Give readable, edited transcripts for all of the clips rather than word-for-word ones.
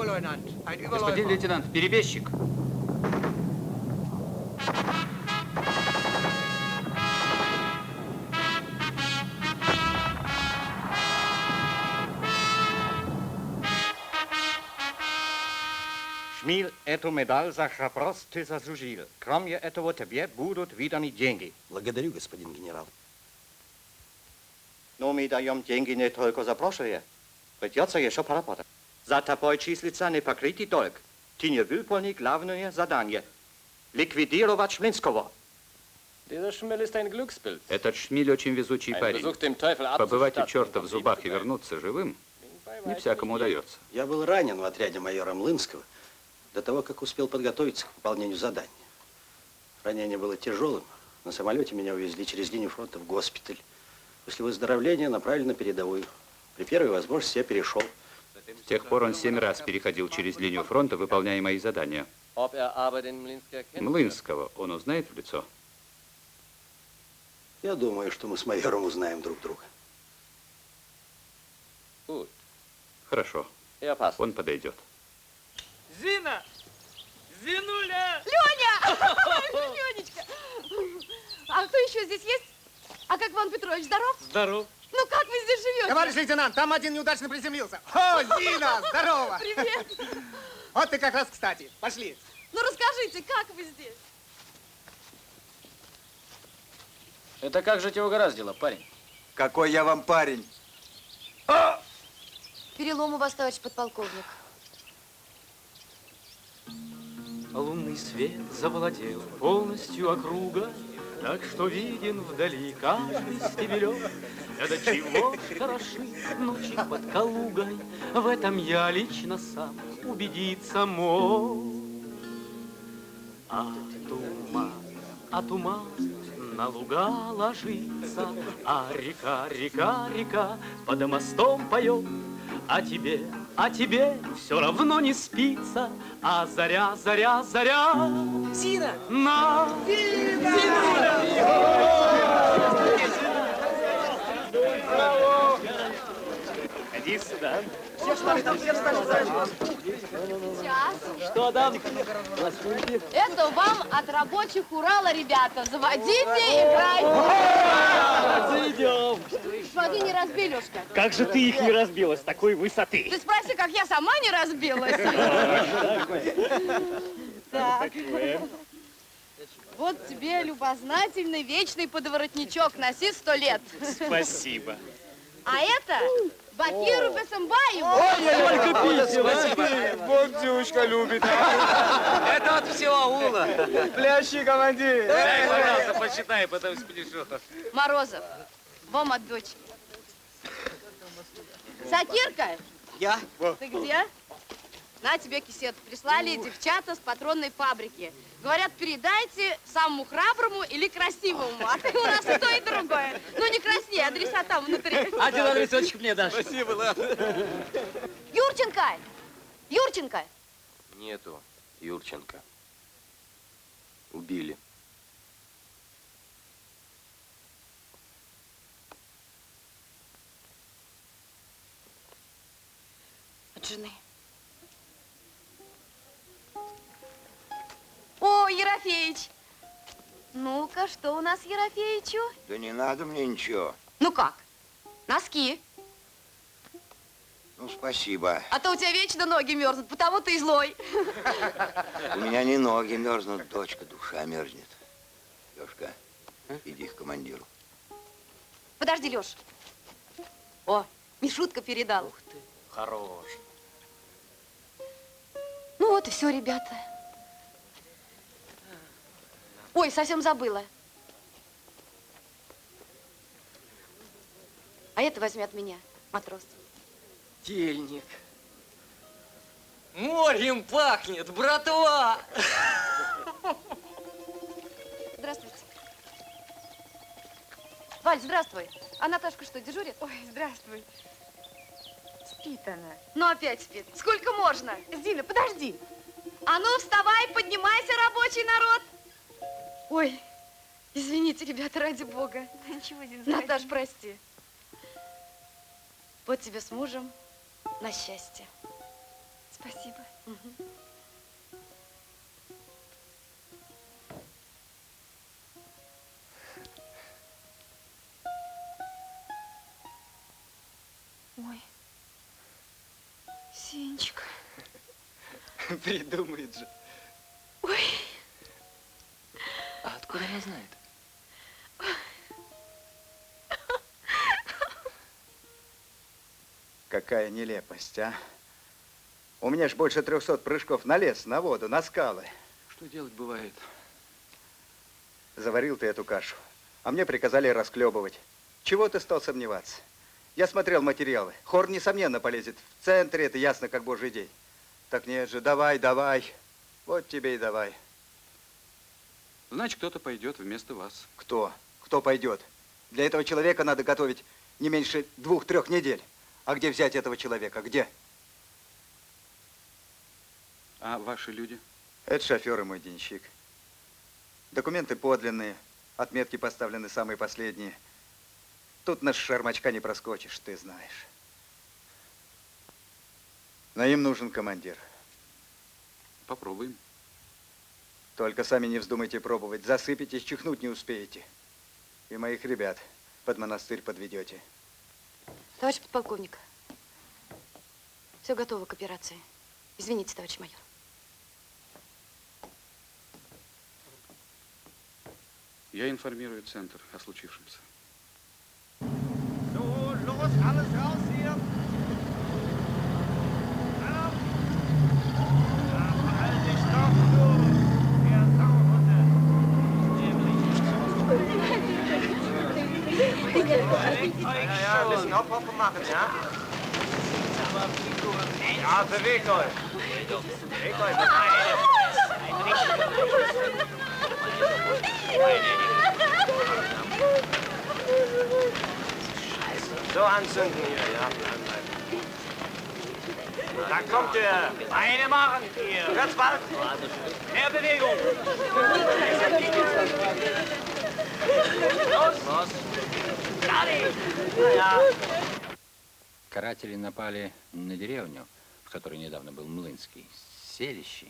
Господин лейтенант, перебежчик. Шмиль, эту медаль за храбрость ты заслужил. Кроме этого, тебе будут виданы деньги. Благодарю, господин генерал. Но мы даем деньги не только за прошлое. Придется еще поработать. За тобой числится непокрытый долг. Ты не выполнил главное задание. Ликвидировать Шмлинского. Этот Шмиль очень везучий парень. Побывать у черта в зубах и вернуться живым не всякому удается. Я был ранен в отряде майора Млынского до того, как успел подготовиться к выполнению задания. Ранение было тяжелым. На самолете меня увезли через линию фронта в госпиталь. После выздоровления направили на передовую. При первой возможности я перешел. С тех пор он 7 раз переходил через линию фронта, выполняя мои задания. Млынского он узнает в лицо? Я думаю, что мы с майором узнаем друг друга. Хорошо. Он подойдет. Зина! Зинуля! Леня! Ленечка! А кто еще здесь есть? А как Иван Петрович, здоров? Здоров. Ну как вы здесь живете? Товарищ лейтенант, там один неудачно приземлился. О, Зина, здорово! Привет! Вот ты как раз кстати. Пошли. Ну расскажите, как вы здесь? Это как же тебя угораздило, парень? Какой я вам парень? Перелом у вас, товарищ подполковник. Лунный свет завладел полностью округой, так что виден вдали каждый стебелек. Да до чего хороши ночи под Калугой, в этом я лично сам убедиться мог. А туман на луга ложится, а река под мостом поет. А тебе все равно не спится, а заря. Зина! На! Иди сюда. Сейчас. Что там? Это вам от рабочих Урала, ребята. Заводите, играйте. Зайдем. Смотри, не разбей, Лёшка. Как же ты их не разбила с такой высоты? Ты спроси, как я сама не разбилась. Так. Вот тебе любознательный вечный подворотничок. Носи 100 лет. Спасибо. А это Бакиру Бесамбаеву. Сколько писем. Вот девушка любит. Это от всего аула. Плящий командир. Дай, пожалуйста, почитай, потом спляшу. Морозов, вам от дочки. Сакирка? Я? Ты где? На тебе кисет. Прислали девчата с патронной фабрики. Говорят, передайте самому храброму или красивому. А ты у нас и то, и другое. Ну, не краснее, адреса там внутри. Один адресочек мне дашь. Спасибо, ладно. Юрченко! Юрченко! Нету Юрченко. Убили. От жены. О, Ерофеич! Ну-ка, что у нас Ерофеичу? Да не надо мне ничего. Ну как? Носки. Ну, спасибо. А то у тебя вечно ноги мерзнут, потому ты и злой. У меня не ноги мерзнут, дочка, душа мерзнет. Лёшка, иди к командиру. Подожди, Лёш. О, Мишутка передал. Ух ты, хорош. Ну вот и все, ребята. Ой, совсем забыла. А это возьми от меня, матрос. Тельник. Морем пахнет, братва! Здравствуйте. Валь, здравствуй. А Наташка что, дежурит? Ой, здравствуй. Спит она. Ну, опять спит. Сколько можно? Зина, подожди. А ну, вставай, поднимайся, рабочий народ. Ой, извините, ребята, ради бога. Да ничего, Зина. Наташ, прости. Вот тебе с мужем на счастье. Спасибо. Ой, Сенечка. Придумает же. Ой. А откуда она знает? Какая нелепость, а? У меня ж больше 300 прыжков на лес, на воду, на скалы. Что делать бывает? Заварил ты эту кашу, а мне приказали расклебывать. Чего ты стал сомневаться? Я смотрел материалы. Хор, несомненно, полезет. В центре это ясно, как божий день. Так нет же, давай, давай. Вот тебе и давай. Значит, кто-то пойдет вместо вас. Кто? Кто пойдет? Для этого человека надо готовить не меньше 2-3 недель. А где взять этого человека? Где? А ваши люди? Это шофер и мой денщик. Документы подлинные, отметки поставлены самые последние. Тут наш шармачка не проскочишь, ты знаешь. Но им нужен командир. Попробуем. Только сами не вздумайте пробовать. Засыпетесь, чихнуть не успеете. И моих ребят под монастырь подведете. Товарищ подполковник, все готово к операции. Извините, товарищ майор. Я информирую центр о случившемся. So, los, alles raus hier. Hallo. Ja, verhalte dich doch, du. Ihr Sauhunde. Ja, ein bisschen Hopp machen, ja? Ja, bewegt euch. Bewegt euch. So anzünden hier, ja. Da kommt ihr. Beine machen hier. Ganz bald. Mehr Bewegung. Los. Ja. Каратели напали на деревню, в которой недавно был Млынский. Селище.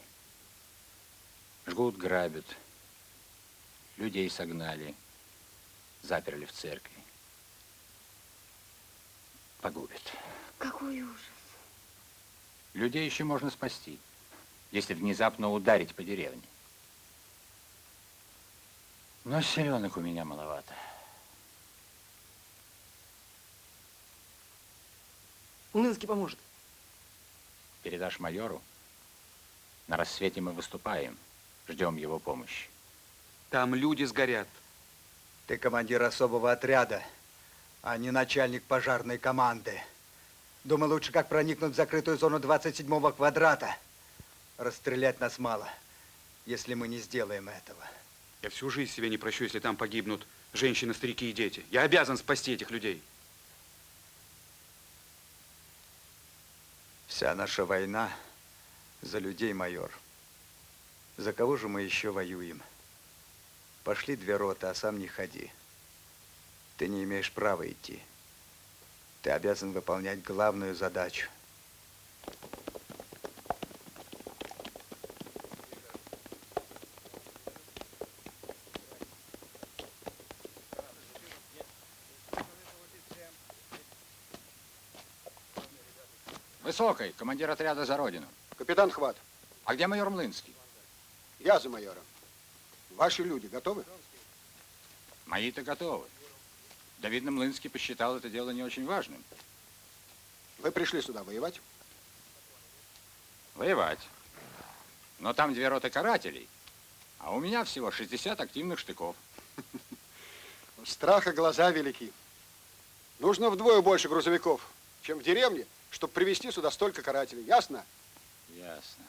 Жгут, грабят. Людей согнали. Заперли в церкви. Погубят. Какой ужас. Людей еще можно спасти, если внезапно ударить по деревне. Но селенок у меня маловато. Млынский поможет. Передашь майору? На рассвете мы выступаем. Ждем его помощи. Там люди сгорят. Ты командир особого отряда, а не начальник пожарной команды. Думаю, лучше как проникнуть в закрытую зону 27-го квадрата. Расстрелять нас мало, если мы не сделаем этого. Я всю жизнь себе не прощу, если там погибнут женщины, старики и дети. Я обязан спасти этих людей. Вся наша война за людей, майор. За кого же мы еще воюем? Пошли 2 роты, а сам не ходи. Ты не имеешь права идти. Ты обязан выполнять главную задачу. Высокой, командир отряда за Родину. Капитан Хват. А где майор Млынский? Я за майором. Ваши люди готовы? Мои-то готовы. Да, видно, Млынский посчитал это дело не очень важным. Вы пришли сюда воевать? Воевать. Но там 2 роты карателей, а у меня всего 60 активных штыков. У страха глаза велики. Нужно вдвое больше грузовиков, чем в деревне, чтобы привезти сюда столько карателей. Ясно? Ясно.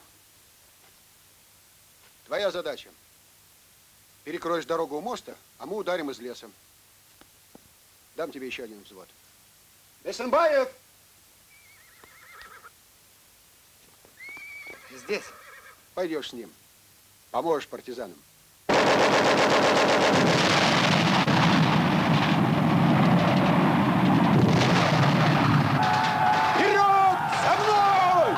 Твоя задача. Перекроешь дорогу у моста, а мы ударим из леса. Дам тебе еще 1 взвод. Бесенбаев! Здесь. Пойдешь с ним. Поможешь партизанам. Вперед! За мной!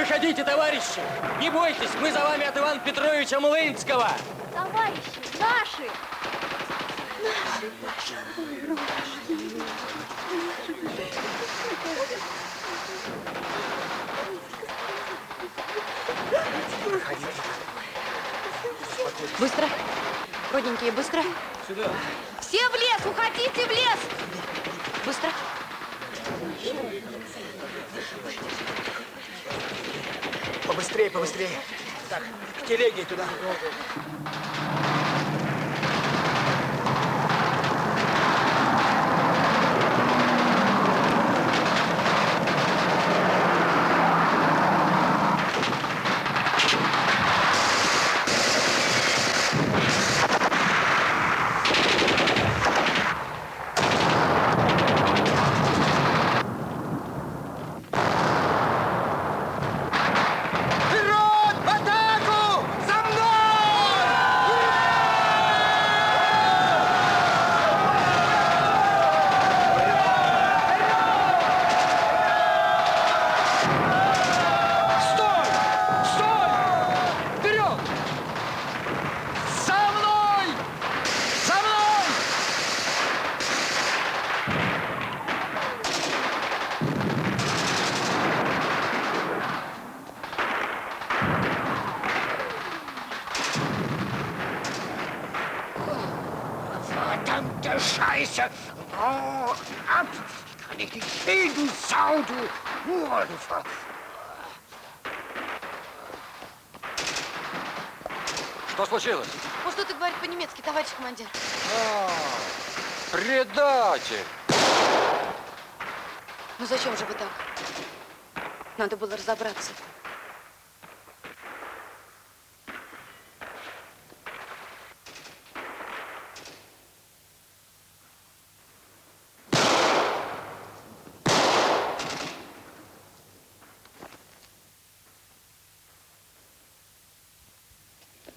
Проходите, товарищи! Не бойтесь, мы за вами от Ивана Петровича Млынского! Товарищи, наши! Быстро. Родненькие, быстро. Сюда. Все в лес, уходите в лес. Быстро. Побыстрее, побыстрее. Так, к телеге туда. Verdammte Scheiße! Oh, ab! Kann ich dich sehen, du Sau, du Hurenfer! Что случилось? Он что-то говорит по-немецки, товарищ командир. Предатель! Ну зачем же вы так? Надо было разобраться.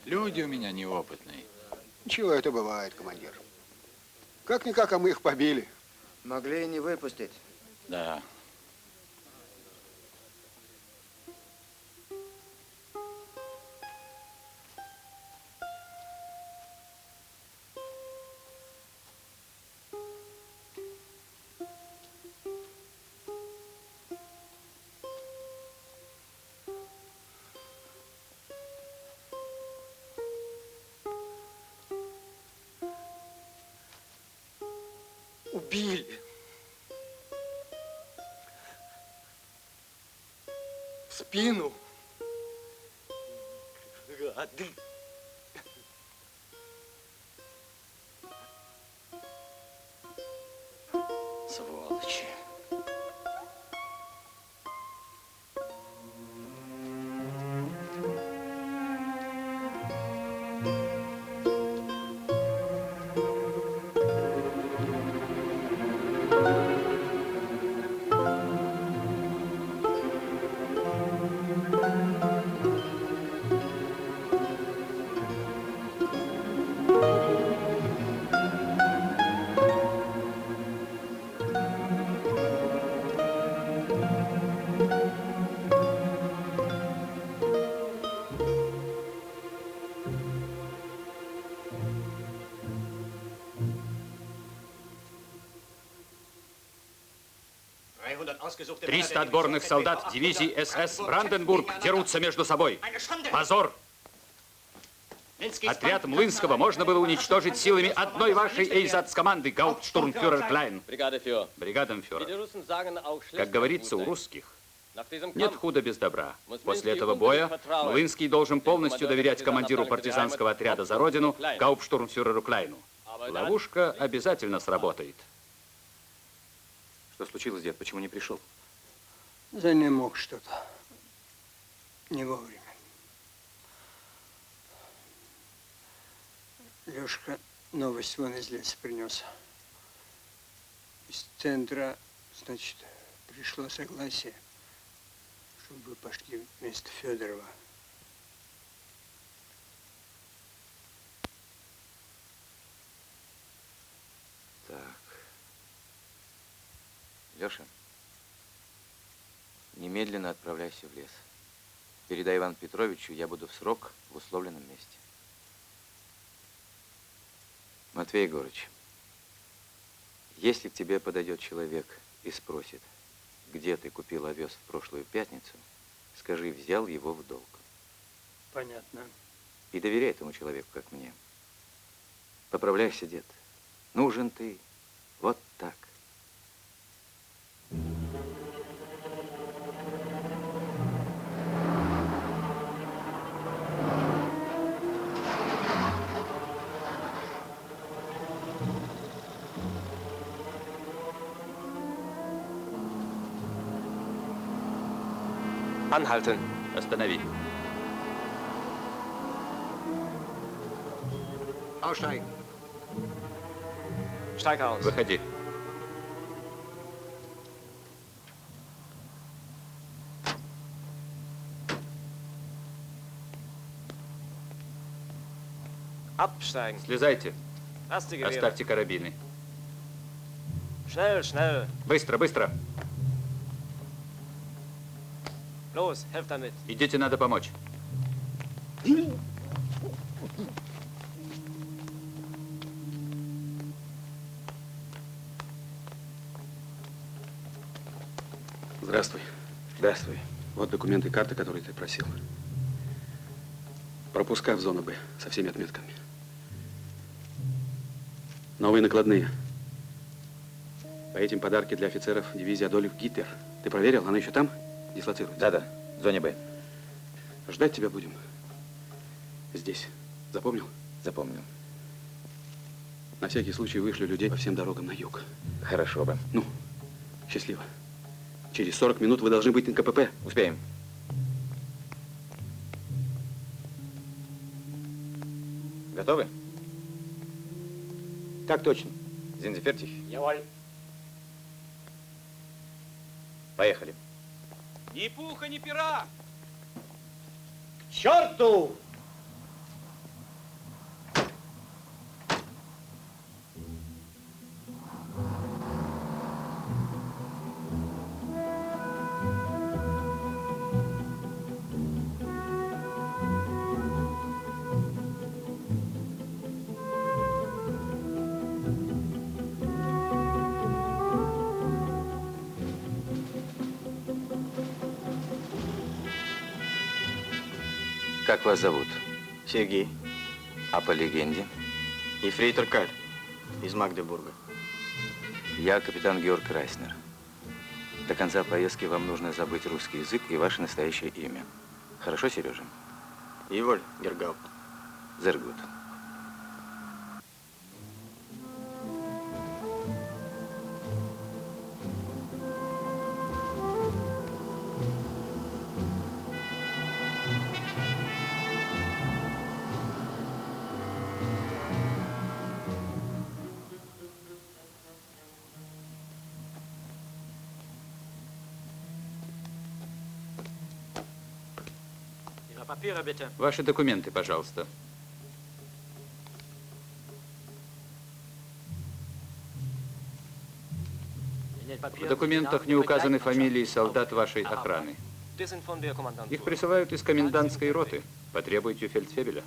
Люди у меня неопытные. Ничего, это бывает, командир. Как-никак, а мы их побили. Могли и не выпустить. Да. Убили. В спину. Гады. Сволочи. — 300 отборных солдат дивизии СС Бранденбург дерутся между собой. Позор! Отряд Млынского можно было уничтожить силами одной вашей эйзац-команды, гауптштурмфюрер Клайн. Бригаденфюрер. Как говорится у русских, нет худа без добра. После этого боя Млынский должен полностью доверять командиру партизанского отряда за родину, гауптштурмфюреру Клайну. Ловушка обязательно сработает. Что случилось, дед? Почему не пришел? Занемог что-то. Не вовремя. Лешка новость вон из леса принес. Из центра, значит, пришло согласие, чтобы вы пошли вместо Федорова. Так. Леша, немедленно отправляйся в лес. Передай Ивану Петровичу, я буду в срок в условленном месте. Матвей Егорыч, если к тебе подойдет человек и спросит, где ты купил овес в прошлую пятницу, скажи, взял его в долг. Понятно. И доверяй этому человеку, как мне. Поправляйся, дед. Нужен ты вот так. Anhalten. Останови. Aussteigen. Steig aus. Выходи. Absteigen. Слезайте. Lass die Gewehre. Оставьте карабины. Schnell, schnell. Быстро, быстро. Los, helft damit. Идите, надо помочь. Здравствуй. Здравствуй. Вот документы и карты, которые ты просил. Пропуска в зону Б со всеми отметками. Новые накладные. По этим подарки для офицеров дивизии Адольф Гитлер. Ты проверил? Она еще там дислоцируется? Да-да, в зоне Б. Ждать тебя будем. Здесь. Запомнил? Запомнил. На всякий случай вышлю людей по всем дорогам на юг. Хорошо бы. Ну, счастливо. Через 40 минут вы должны быть на КПП. Успеем. Готовы? Так точно. Sind Sie fertig? Jawohl. Поехали. Ни пуха, ни пера! К черту! Как вас зовут? Сергей. А по легенде? Ефрейтор Каль из Магдебурга. Я капитан Георг Крайснер. До конца поездки вам нужно забыть русский язык и ваше настоящее имя. Хорошо, Сережа? Иволь Гергауп. Sehr gut. Ваши документы, пожалуйста. В документах не указаны фамилии солдат вашей охраны. Их присылают из комендантской роты. Потребуйте у фельдфебеля.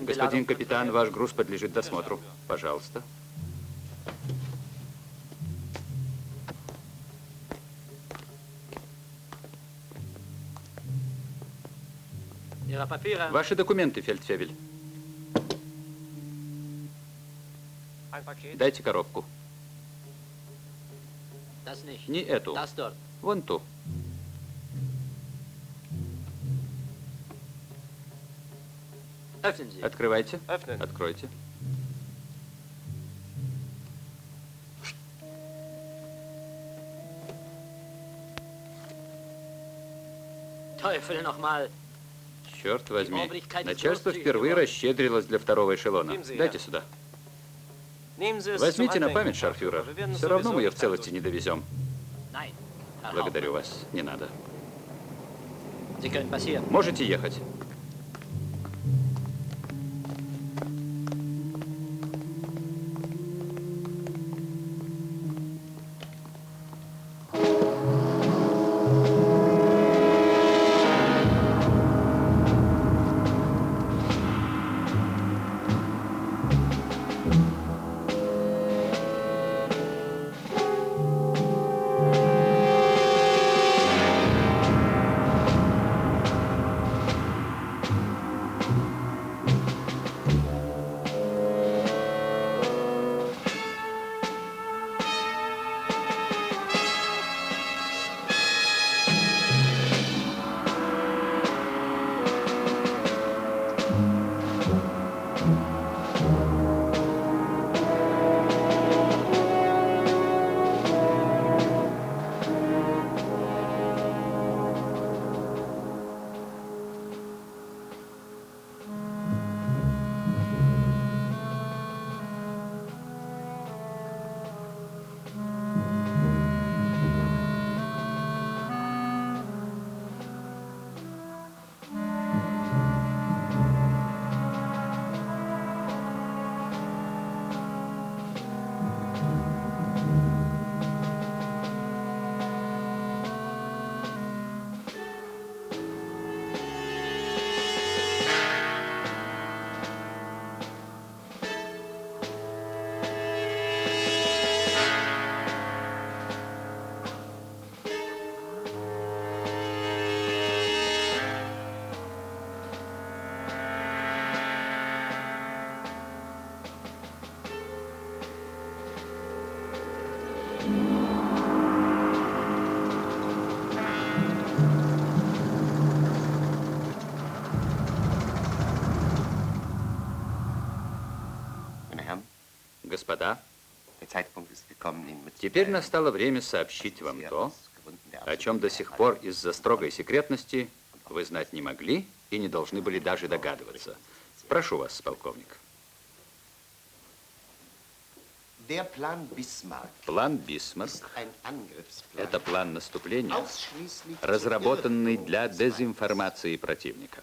Господин капитан, ваш груз подлежит досмотру. Пожалуйста. Ваши документы, фельдфебель. Дайте коробку. Не эту. Вон ту. Открывайте. Откройте. Черт возьми. Начальство впервые расщедрилось для второго эшелона. Дайте сюда. Возьмите на память, шарфюрер. Все равно мы ее в целости не довезем. Благодарю вас. Не надо. Можете ехать. Господа, теперь настало время сообщить вам то, о чем до сих пор из-за строгой секретности вы знать не могли и не должны были даже догадываться. Прошу вас, полковник. План Бисмарк – это план наступления, разработанный для дезинформации противника.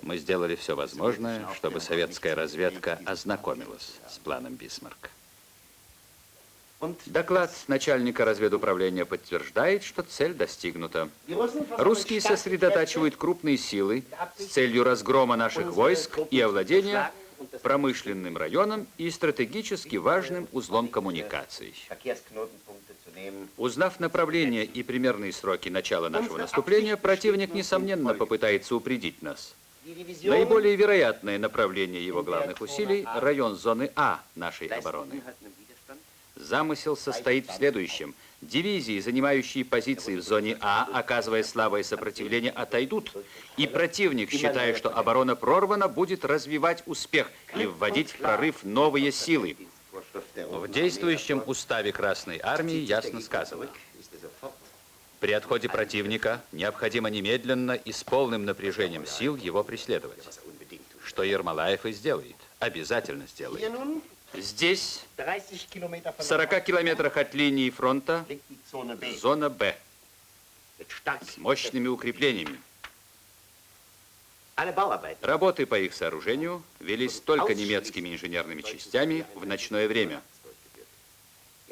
Мы сделали все возможное, чтобы советская разведка ознакомилась с планом Бисмарка. Доклад начальника разведуправления подтверждает, что цель достигнута. Русские сосредотачивают крупные силы с целью разгрома наших войск и овладения промышленным районом и стратегически важным узлом коммуникаций. Узнав направление и примерные сроки начала нашего наступления, противник, несомненно, попытается упредить нас. Наиболее вероятное направление его главных усилий – район зоны А нашей обороны. Замысел состоит в следующем. Дивизии, занимающие позиции в зоне А, оказывая слабое сопротивление, отойдут. И противник, считая, что оборона прорвана, будет развивать успех и вводить в прорыв новые силы. В действующем уставе Красной Армии ясно сказано. При отходе противника необходимо немедленно и с полным напряжением сил его преследовать. Что Ермолаев и сделает. Обязательно сделает. Здесь, в 40 километрах от линии фронта, зона Б с мощными укреплениями. Работы по их сооружению велись только немецкими инженерными частями в ночное время.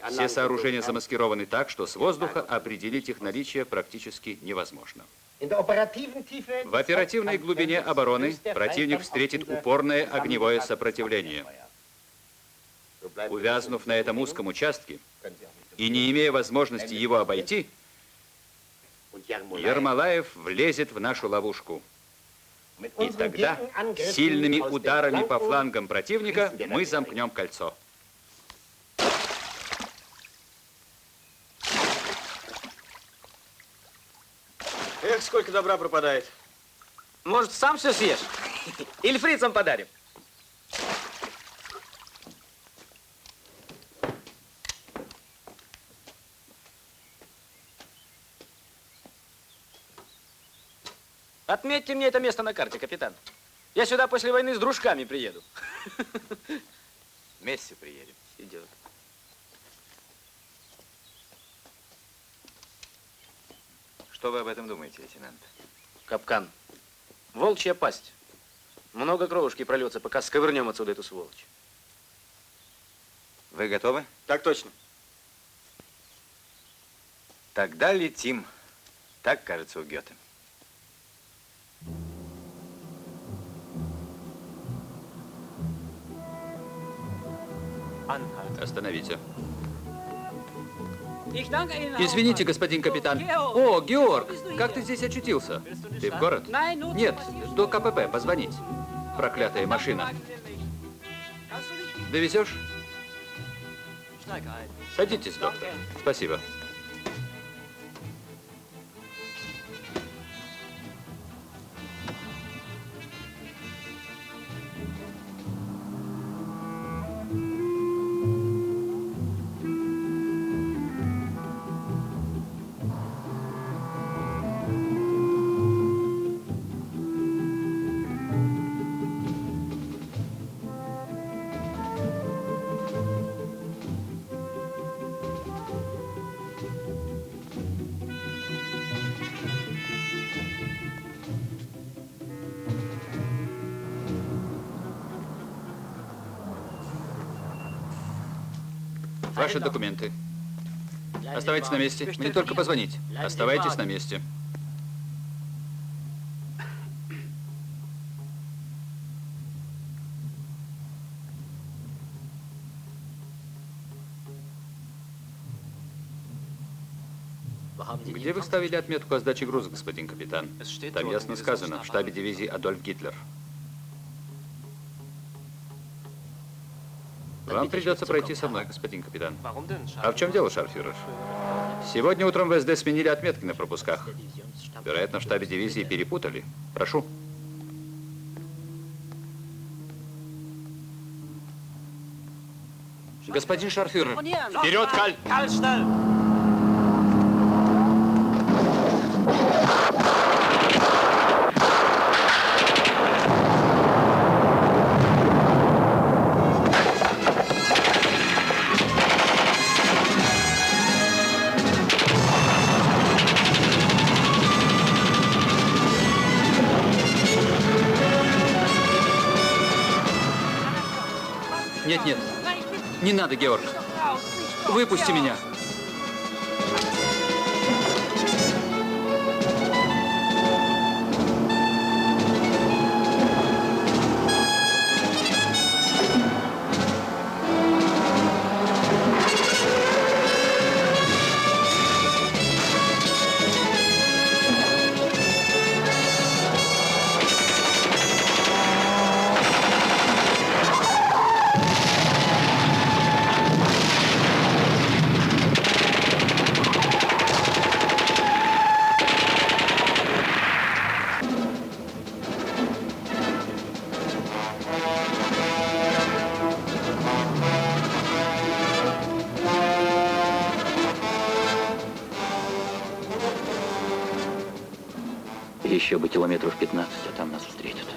Все сооружения замаскированы так, что с воздуха определить их наличие практически невозможно. В оперативной глубине обороны противник встретит упорное огневое сопротивление. Увязнув на этом узком участке и не имея возможности его обойти, Ермолаев влезет в нашу ловушку. И тогда сильными ударами по флангам противника мы замкнем кольцо. Эх, сколько добра пропадает. Может, сам все съешь? Или фрицам подарим? Отметьте мне это место на карте, капитан. Я сюда после войны с дружками приеду. Вместе приедем. Идет. Что вы об этом думаете, лейтенант? Капкан. Волчья пасть. Много кровушки прольется, пока сковырнем отсюда эту сволочь. Вы готовы? Так точно. Тогда летим. Так, кажется, у Гёте. Остановите. Извините, господин капитан. О, Георг, как ты здесь очутился? Ты в город? Нет, до КПП позвонить. Проклятая машина. Довезешь? Садитесь, доктор. Спасибо. Ваши документы. Оставайтесь на месте. Мне только позвонить. Оставайтесь на месте. Где вы ставили отметку о сдаче груза, господин капитан? Там ясно сказано, в штабе дивизии Адольф Гитлер. Вам придется пройти со мной, господин капитан. А в чем дело, шарфюрер? Сегодня утром в СД сменили отметки на пропусках. Вероятно, в штабе дивизии перепутали. Прошу. Господин шарфюрер, вперед, Каль! Нет, нет, не надо, Георг. Выпусти меня. Еще бы километров 15, а там нас встретят.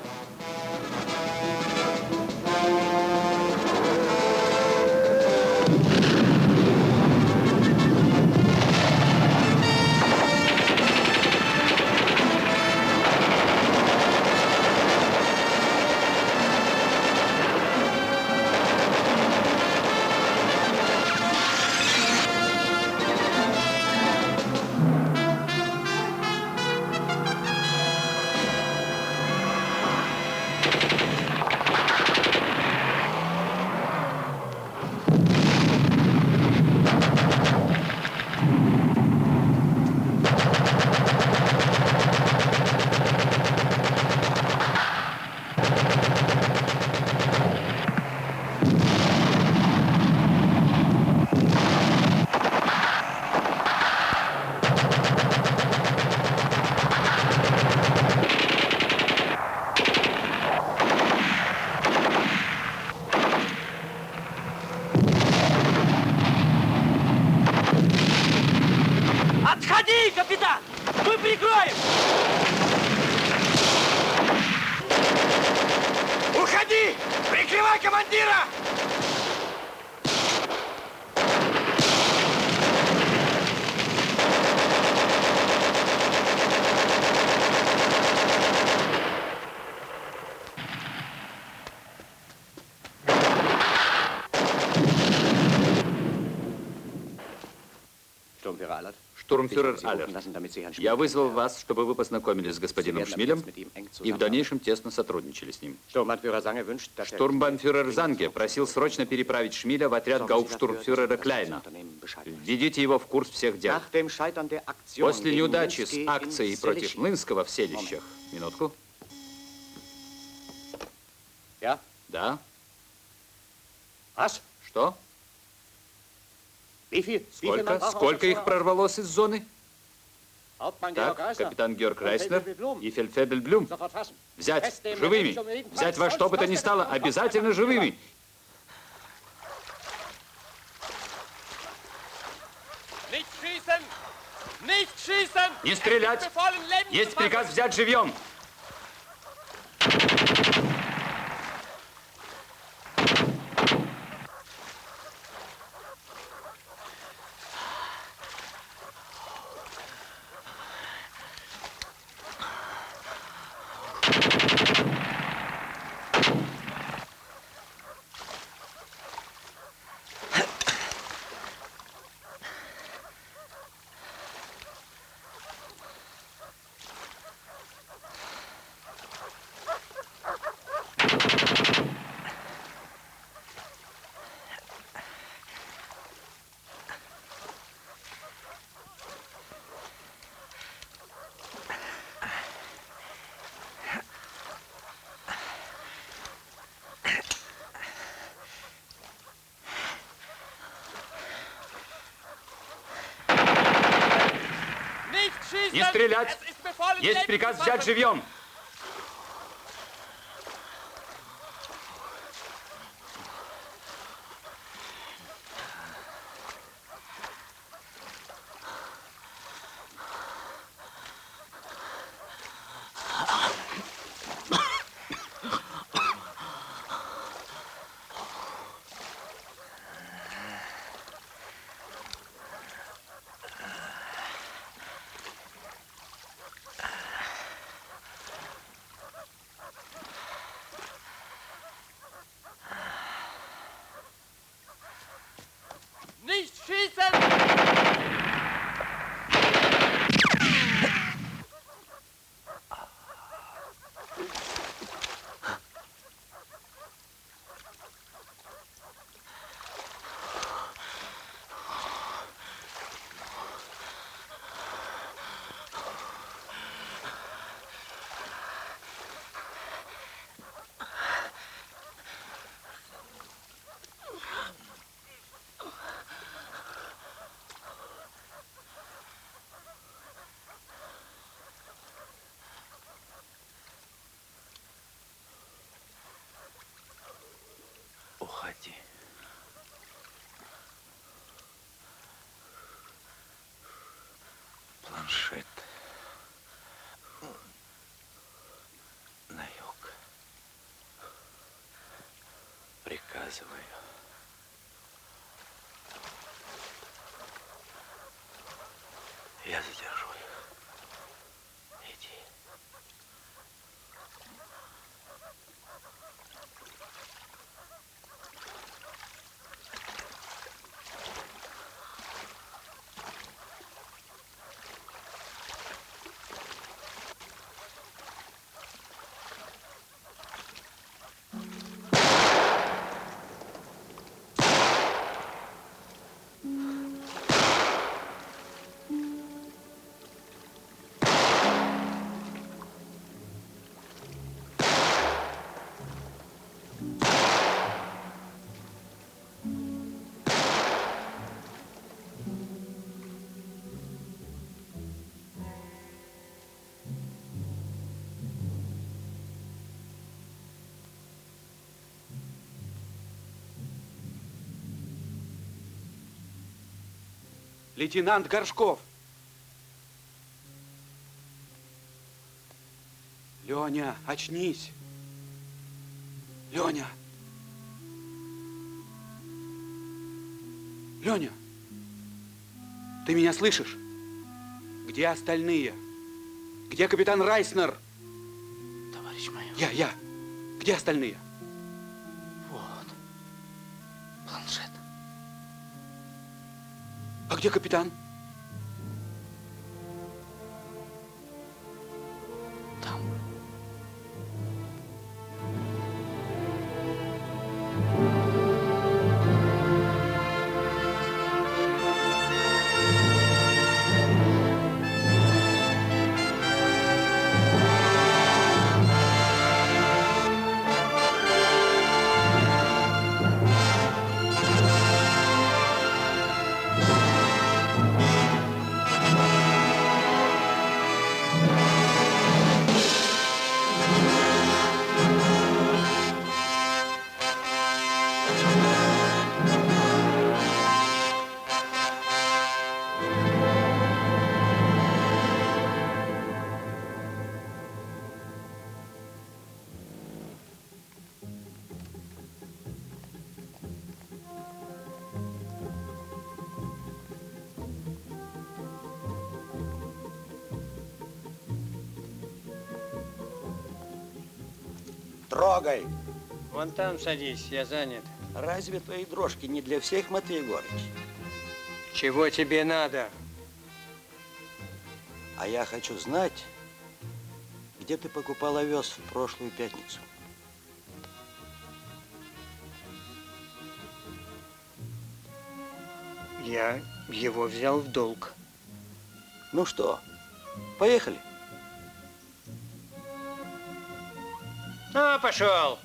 Отходи, капитан! Мы прикроем! Уходи! Прикрывай командира! Штурмфюрер Аллер, я вызвал вас, чтобы вы познакомились с господином Шмилем и в дальнейшем тесно сотрудничали с ним. Штурмбанфюрер Занге просил срочно переправить Шмиля в отряд гауптштурмфюрера Кляйна. Введите его в курс всех дел. После неудачи с акцией против Млынского в селищах... Минутку. Да? Что? Сколько их прорвалось из зоны? Так, капитан Георг Райснер и фельдфебель Блюм. Взять живыми. Взять во что бы то ни стало. Обязательно живыми. Не стрелять. Есть приказ взять живьем. Не стрелять. Есть приказ взять живьем. Уходи. Планшет. На юг. Приказываю. Я задержу их. Иди. Лейтенант Горшков. Леня, очнись. Леня. Леня, ты меня слышишь? Где остальные? Где капитан Райснер? Товарищ майор. Я. Где остальные? Вот. Планшет. А где капитан? Там. Трогай. Вон там садись, я занят. Разве твои дрожки не для всех, Матвей Егорыч? Чего тебе надо? А я хочу знать, где ты покупал овес в прошлую пятницу. Я его взял в долг. Ну что, поехали? А, пошел.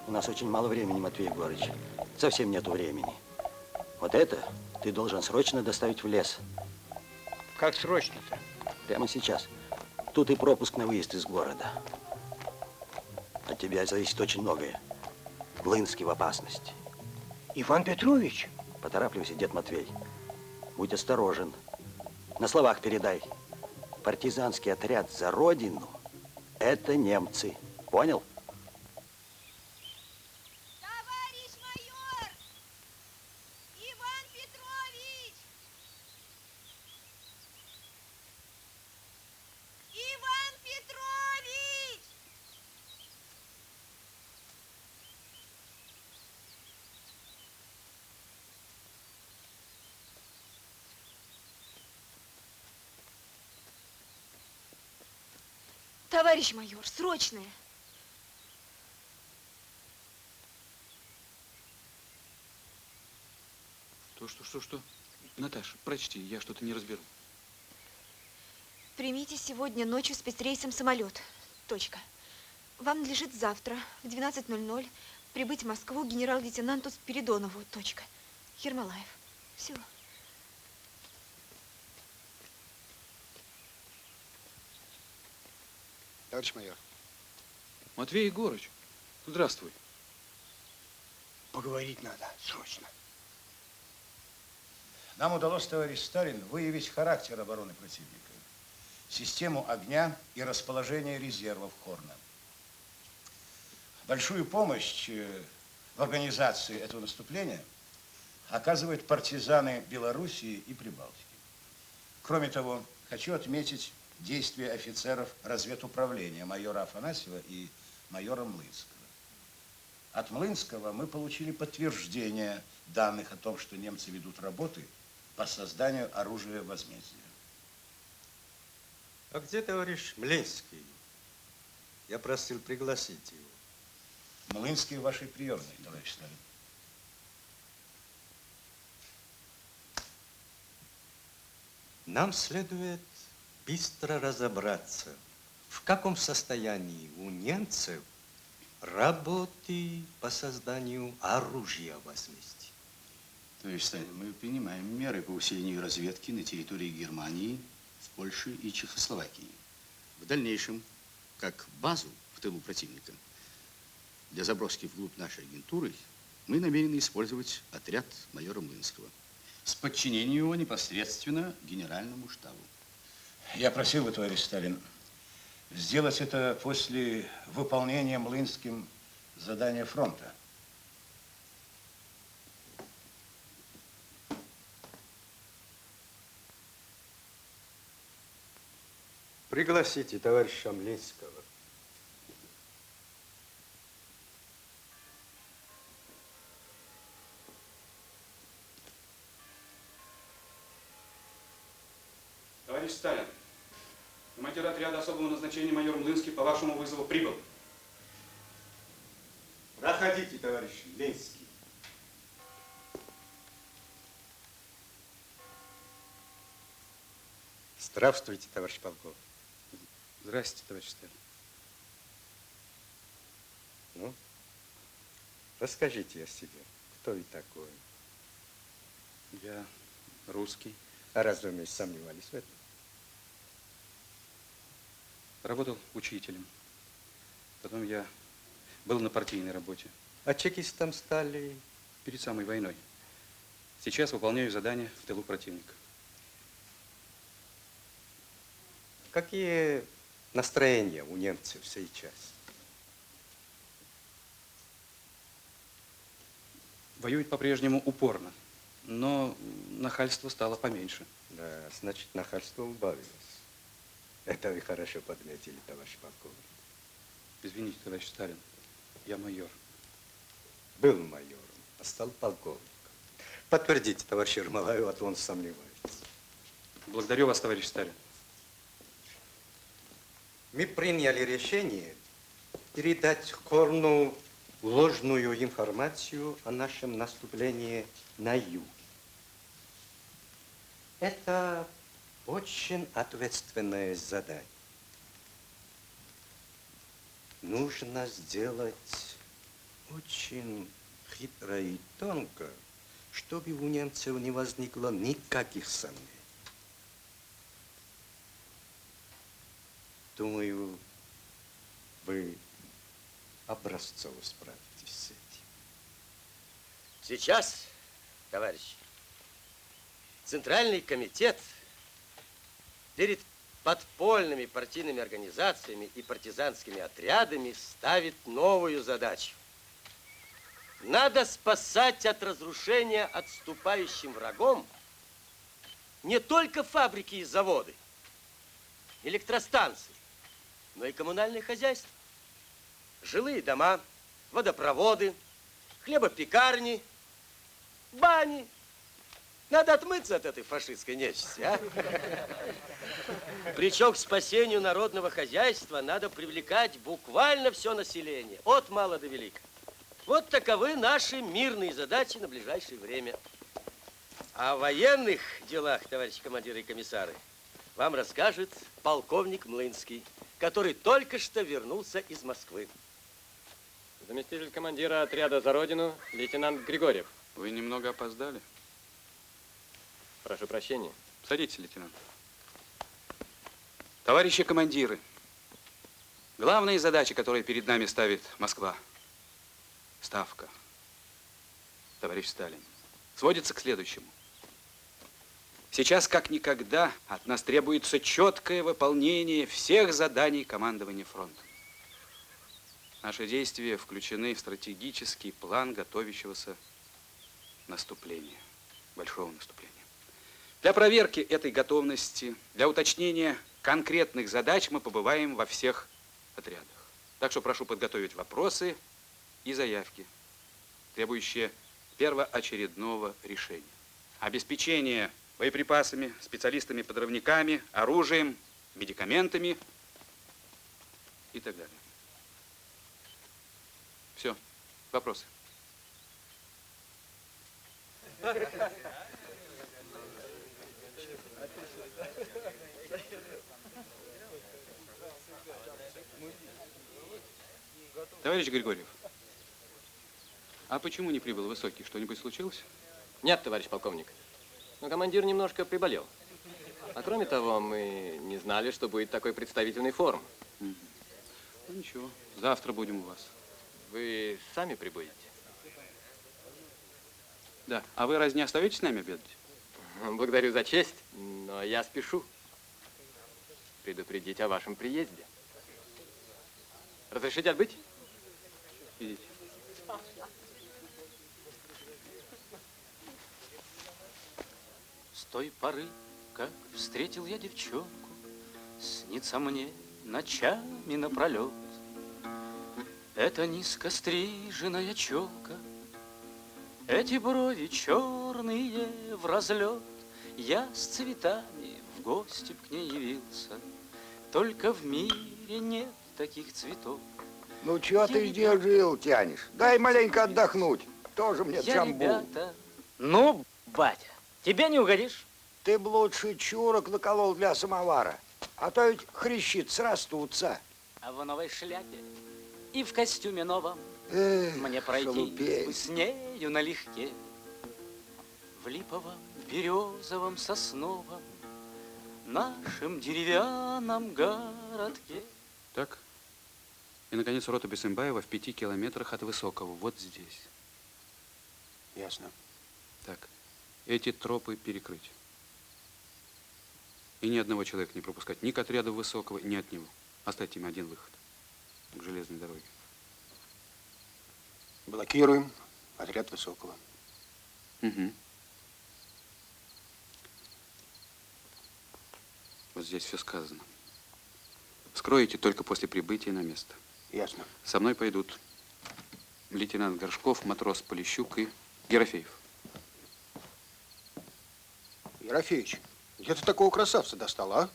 У нас очень мало времени, Матвей Егорыч. Совсем нету времени. Вот это ты должен срочно доставить в лес. Как срочно-то? Прямо сейчас. Тут и пропуск на выезд из города. От тебя зависит очень многое. Глынский в опасности. Иван Петрович? Поторапливайся, дед Матвей. Будь осторожен. На словах передай. Партизанский отряд за родину – это немцы. Понял? Товарищ майор! Иван Петрович! Иван Петрович! Товарищ майор, срочное. Что? Наташа, прочти, я что-то не разберу. Примите сегодня ночью спецрейсом самолет. Точка. Вам надлежит завтра в 12:00 прибыть в Москву генерал-лейтенанту Спиридонову. Точка. Ермолаев. Все. Товарищ майор. Матвей Егорыч, здравствуй. Поговорить надо, срочно. Нам удалось, товарищ Сталин, выявить характер обороны противника, систему огня и расположение резервов Хорна. Большую помощь в организации этого наступления оказывают партизаны Белоруссии и Прибалтики. Кроме того, хочу отметить действия офицеров разведуправления майора Афанасьева и майора Млынского. От Млынского мы получили подтверждение данных о том, что немцы ведут работы по созданию оружия возмездия. А где товарищ Млынский? Я просил пригласить его. Млынский в вашей приемной, товарищ Сталин. Нам следует быстро разобраться, в каком состоянии у немцев работы по созданию оружия возмездия. Товарищ Сталин, мы принимаем меры по усилению разведки на территории Германии, Польши и Чехословакии. В дальнейшем, как базу в тылу противника, для заброски вглубь нашей агентуры мы намерены использовать отряд майора Млынского с подчинением его непосредственно генеральному штабу. Я просил бы, товарищ Сталин, сделать это после выполнения Млынским задания фронта. Пригласите товарища Млынского. Товарищ Сталин, командир отряда особого назначения майор Млынский по вашему вызову прибыл. Проходите, товарищ Млынский. Здравствуйте, товарищ полковник. Здравствуйте, товарищ Сталин. Ну, расскажите о себе. Кто вы такой? Я русский. А разве мы сомневались в этом? Работал учителем. Потом я был на партийной работе. А чекистом стали? Перед самой войной. Сейчас выполняю задания в тылу противника. Какие настроения у немцев сейчас? Воюют по-прежнему упорно, но нахальство стало поменьше. Да, значит, нахальство убавилось. Это вы хорошо подметили, товарищ полковник. Извините, товарищ Сталин, я майор. Был майором, а стал полковником. Подтвердите, товарищ Ермолаев, а то он сомневается. Благодарю вас, товарищ Сталин. Мы приняли решение передать Хорну ложную информацию о нашем наступлении на юг. Это очень ответственное задание. Нужно сделать очень хитро и тонко, чтобы у немцев не возникло никаких сомнений. Думаю, вы образцово справитесь с этим. Сейчас, товарищи, Центральный комитет перед подпольными партийными организациями и партизанскими отрядами ставит новую задачу. Надо спасать от разрушения отступающим врагом не только фабрики и заводы, электростанции, но и коммунальное хозяйство. Жилые дома, водопроводы, хлебопекарни, бани. Надо отмыться от этой фашистской нечисти, а? Причем к спасению народного хозяйства надо привлекать буквально все население, от мала до велика. Вот таковы наши мирные задачи на ближайшее время. О военных делах, товарищи командиры и комиссары, вам расскажет полковник Млынский, который только что вернулся из Москвы. Заместитель командира отряда «За Родину» лейтенант Григорьев. Вы немного опоздали. Прошу прощения. Садитесь, лейтенант. Товарищи командиры, Главные задачи, которые перед нами ставит Москва, Ставка, товарищ Сталин, сводится к следующему. Сейчас, как никогда, от нас требуется четкое выполнение всех заданий командования фронтом. Наши действия включены в стратегический план готовящегося наступления, большого наступления. Для проверки этой готовности, для уточнения конкретных задач мы побываем во всех отрядах. Так что прошу подготовить вопросы и заявки, требующие первоочередного решения. Обеспечение боеприпасами, специалистами-подрывниками, оружием, медикаментами и так далее. Все. Вопросы? Товарищ Григорьев, а почему не прибыл Высокий? Что-нибудь случилось? Нет, товарищ полковник. Но командир немножко приболел. А кроме того, мы не знали, что будет такой представительный форум. Ну ничего, завтра будем у вас. Вы сами прибудете? Да. А вы разве не остаетесь с нами обедать? Благодарю за честь, но я спешу предупредить о вашем приезде. Разрешите отбыть? Идите. С той поры, как встретил я девчонку, снится мне ночами напролет. Это низко стриженная челка, эти брови черные в разлет. Я с цветами в гости к ней явился, только в мире нет таких цветов. Ну, чего ты здесь жил, тянешь? Дай маленько отдохнуть. Тоже мне чамбул. Ребята... Ну, батя, тебе не угодишь. Ты б лучше чурок наколол для самовара, а то ведь хрящи срастутся. А в новой шляпе и в костюме новом мне пройти шалупень. с нею налегке. В липовом, березовом, сосновом нашем деревянном городке. Так. И, наконец, рота Бесымбаева в 5 километрах от Высокого, вот здесь. Ясно. Так, эти тропы перекрыть. И ни одного человека не пропускать ни к отряду Высокого, ни от него. Оставьте им один выход к железной дороге. Блокируем отряд Высокого. Угу. Вот здесь все сказано. Вскроете только после прибытия на место. Ясно. Со мной пойдут лейтенант Горшков, матрос Полищук и Ерофеев. Ерофеич, где ты такого красавца достал, а?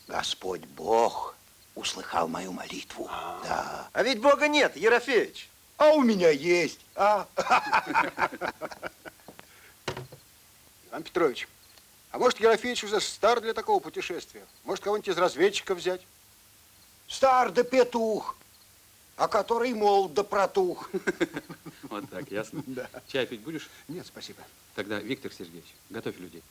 Господь Бог услыхал мою молитву. Да. А ведь Бога нет, Ерофеич. А у меня есть, а? Иван Петрович, а может, Ерофеич уже стар для такого путешествия? Может, кого-нибудь из разведчиков взять? Стар да петух, а который молод да протух. Вот так, ясно? Да. Чай пить будешь? Нет, спасибо. Тогда, Виктор Сергеевич, готовь людей.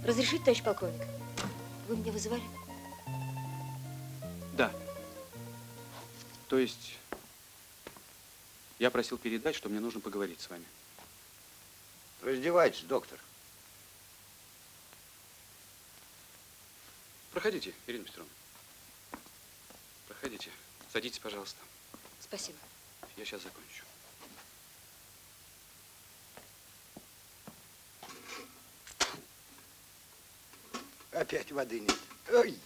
Разрешите, товарищ полковник? Вы меня вызывали? Да. То есть, я просил передать, что мне нужно поговорить с вами. Раздевайтесь, доктор. Проходите, Ирина Петровна. Проходите. Садитесь, пожалуйста. Спасибо. Я сейчас закончу. Опять воды нет. Ой.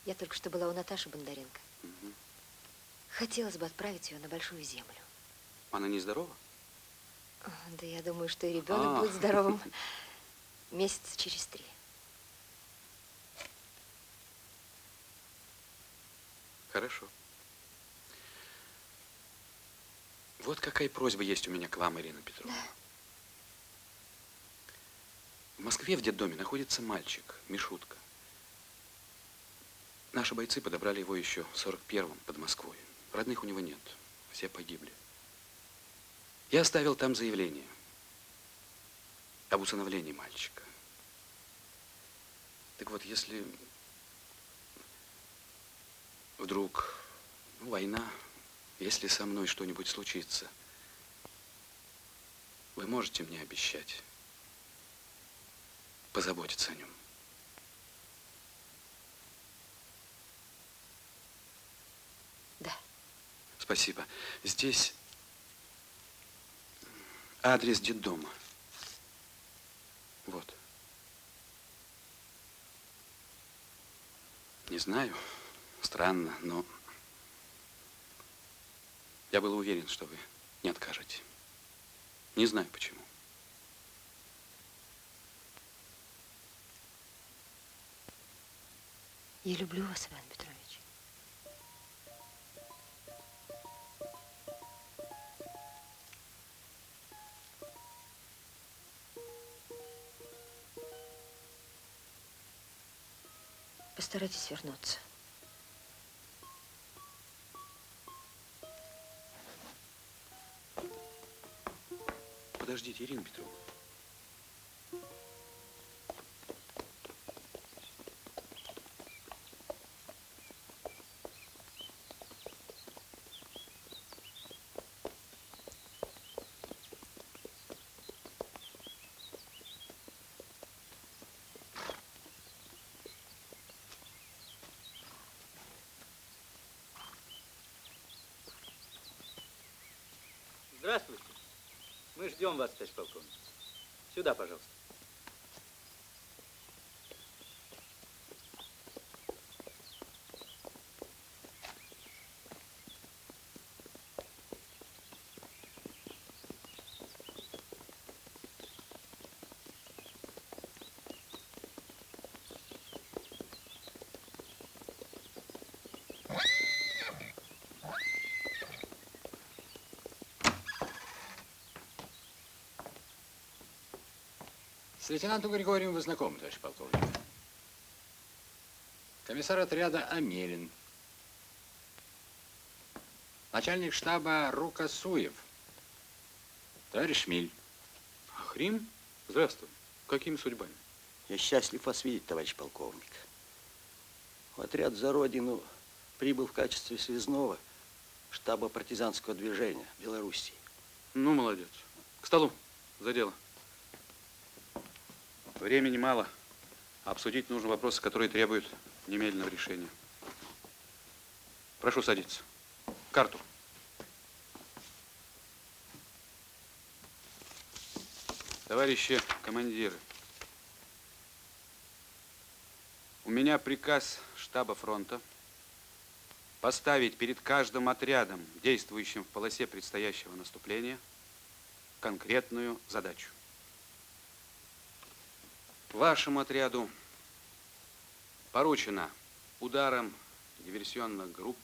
Я только что была у Наташи Бондаренко. Хотелось бы отправить ее на Большую Землю. Она нездорова? Да я думаю, что и ребенок будет здоровым месяца через 3. Хорошо. Вот какая просьба есть у меня к вам, Ирина Петровна. Да. В Москве в детдоме находится мальчик, Мишутка. Наши бойцы подобрали его еще в 41-м под Москвой. Родных у него нет, все погибли. Я оставил там заявление об усыновлении мальчика. Так вот, если вдруг война, если со мной что-нибудь случится, вы можете мне обещать позаботиться о нем? Да. Спасибо. Здесь адрес детдома. Вот. Не знаю, странно, но я был уверен, что вы не откажете. Не знаю почему. Я люблю вас, Иван Петрович. Постарайтесь вернуться. Подождите, Ирина Петровна. Здравствуйте. Мы ждем вас, товарищ полковник. Сюда, пожалуйста. С лейтенантом Григорьевым вы знакомы, товарищ полковник. Комиссар отряда Амелин. Начальник штаба Рукосуев. Товарищ Шмиль. Хрим? Здравствуй. Какими судьбами? Я счастлив вас видеть, товарищ полковник. В отряд «За Родину» прибыл в качестве связного штаба партизанского движения Белоруссии. Ну, молодец. К столу. За дело. Времени мало. Обсудить нужно вопросы, которые требуют немедленного решения. Прошу садиться. Карту. Товарищи командиры, у меня приказ штаба фронта поставить перед каждым отрядом, действующим в полосе предстоящего наступления, конкретную задачу. Вашему отряду поручено ударом диверсионных групп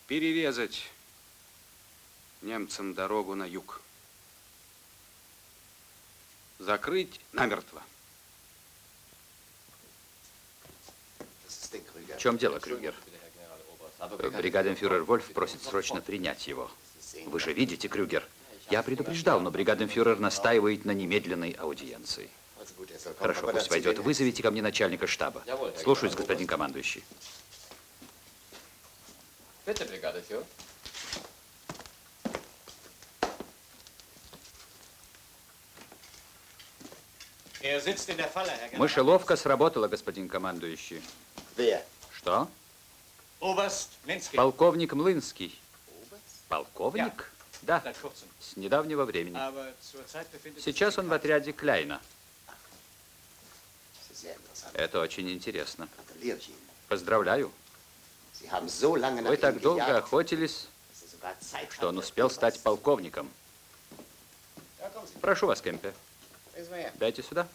перерезать немцам дорогу на юг. Закрыть намертво. В чем дело, Крюгер? Бригаденфюрер Вольф просит срочно принять его. Вы же видите, Крюгер, я предупреждал, но бригаденфюрер настаивает на немедленной аудиенции. Хорошо, пусть войдет. Вызовите ко мне начальника штаба. Слушаюсь, господин командующий. Bitte, Brigadeführer. Мышеловка сработала, господин командующий. Что? Полковник Млынский. Полковник? Да, с недавнего времени. Сейчас он в отряде Кляйна. Это очень интересно. Поздравляю. Вы так долго охотились, что он успел стать полковником. Прошу вас, Кемпе. Дайте сюда.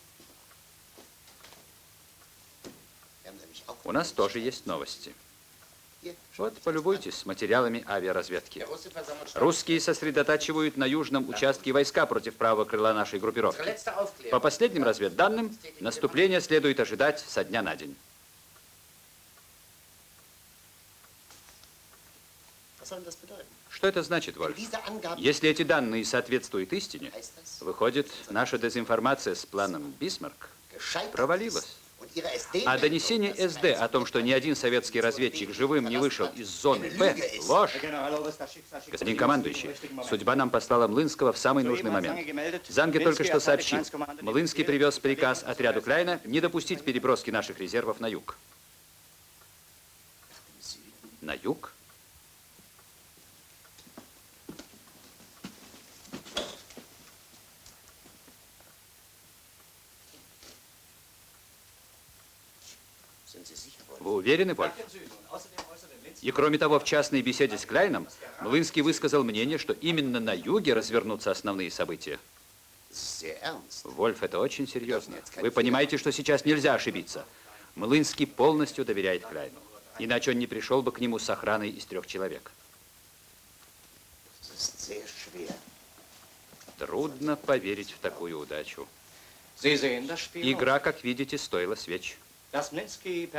У нас тоже есть новости. Вот, полюбуйтесь с материалами авиаразведки. Русские сосредотачивают на южном участке войска против правого крыла нашей группировки. По последним разведданным, наступление следует ожидать со дня на день. Что это значит, Вольф? Если эти данные соответствуют истине, выходит, наша дезинформация с планом Бисмарк провалилась. А донесение СД о том, что ни один советский разведчик живым не вышел из зоны Б, ложь. Господин командующий, судьба нам послала Млынского в самый нужный момент. Занге только что сообщил. Млынский привез приказ отряду Кляйна не допустить переброски наших резервов на юг. На юг? Вы уверены, Вольф? И кроме того, в частной беседе с Кляйном Млынский высказал мнение, что именно на юге развернутся основные события. Вольф, это очень серьезно. Вы понимаете, что сейчас нельзя ошибиться. Млынский полностью доверяет Кляйну. Иначе он не пришел бы к нему с охраной из 3 человек. Трудно поверить в такую удачу. Игра, как видите, стоила свеч.